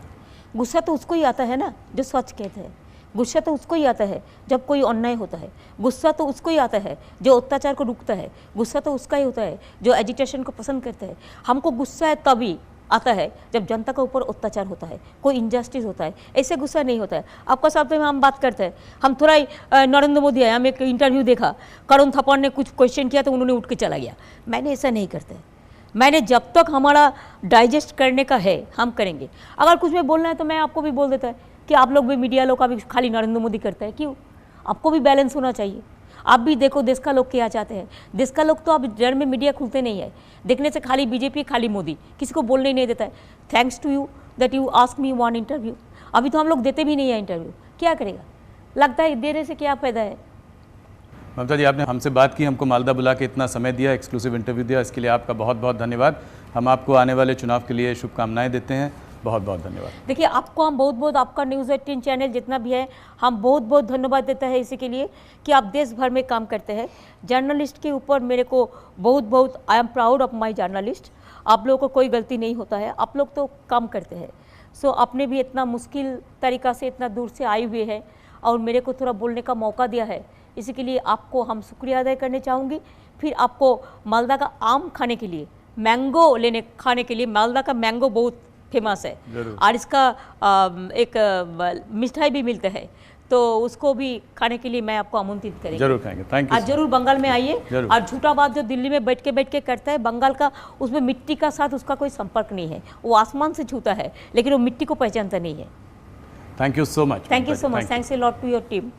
गुस्सा तो उसको ही आता है ना जो सच कहते हैं, गुस्सा तो उसको ही आता है जब कोई अन्याय होता है, गुस्सा तो उसको ही आता है जो अत्याचार को रुकता है, गुस्सा तो उसका ही होता है जो एजिटेशन को पसंद करता है। हमको गुस्सा है तभी आता है जब जनता के ऊपर अत्याचार होता है, कोई इनजस्टिस होता है, ऐसे गुस्सा नहीं होता है। आपका साथ में हम बात करते हैं, हम थोड़ा ही नरेंद्र मोदी है, हम एक इंटरव्यू देखा, करुण थप्पड़ ने कुछ क्वेश्चन किया तो उन्होंने उठ के चला गया। मैंने ऐसा नहीं करते, मैंने जब तक हमारा डाइजेस्ट करने का है हम करेंगे। अगर कुछ में बोलना है तो मैं आपको भी बोल देता है कि आप लोग भी, मीडिया लोग का भी खाली नरेंद्र मोदी करता है, क्यों? आपको भी बैलेंस होना चाहिए। आप भी देखो देश का लोग क्या चाहते हैं, देश का लोग तो अब जड़ में मीडिया खुलते नहीं है, देखने से खाली बीजेपी खाली मोदी, किसी को बोलने ही नहीं देता है। Thanks to you that you ask me 1 interview. अभी तो हम लोग देते भी नहीं है इंटरव्यू, क्या करेगा, लगता है देने से क्या फ़ायदा है।
ममता जी, आपने हमसे बात की, हमको मालदा बुला के इतना समय दिया, एक्सक्लूसिव इंटरव्यू दिया, इसके लिए आपका बहुत बहुत धन्यवाद। हम आपको आने वाले चुनाव के लिए शुभकामनाएं देते हैं, बहुत बहुत धन्यवाद।
देखिए, आपको हम बहुत बहुत, आपका न्यूज़ 18 चैनल जितना भी है, हम बहुत बहुत धन्यवाद देते हैं इसी के लिए कि आप देश भर में काम करते हैं। जर्नलिस्ट के ऊपर मेरे को बहुत बहुत, I am proud of my journalist. आप लोगों को कोई गलती नहीं होता है, आप लोग तो काम करते हैं। सो आपने भी इतना मुश्किल तरीक़ा से इतना दूर से आए हुए हैं और मेरे को थोड़ा बोलने का मौका दिया है, इसी के लिए आपको हम शुक्रिया अदा करना चाहूँगी। फिर आपको मालदा का आम खाने के लिए, मैंगो खाने के लिए, मालदा का मैंगो बहुत फेमस है और इसका एक मिठाई भी मिलता है, तो उसको भी खाने के लिए मैं आपको आमंत्रित करेंगे।
जरूर खाएंगे, थैंक यू।
आज जरूर बंगाल में आइए। और झूठा बात जो दिल्ली में बैठ के करता है बंगाल का, उसमें मिट्टी का साथ उसका कोई संपर्क नहीं है, वो आसमान से छूता है लेकिन वो मिट्टी को पहचानता नहीं है।
Thank you so much.
Thank you so much, thanks a lot to your team.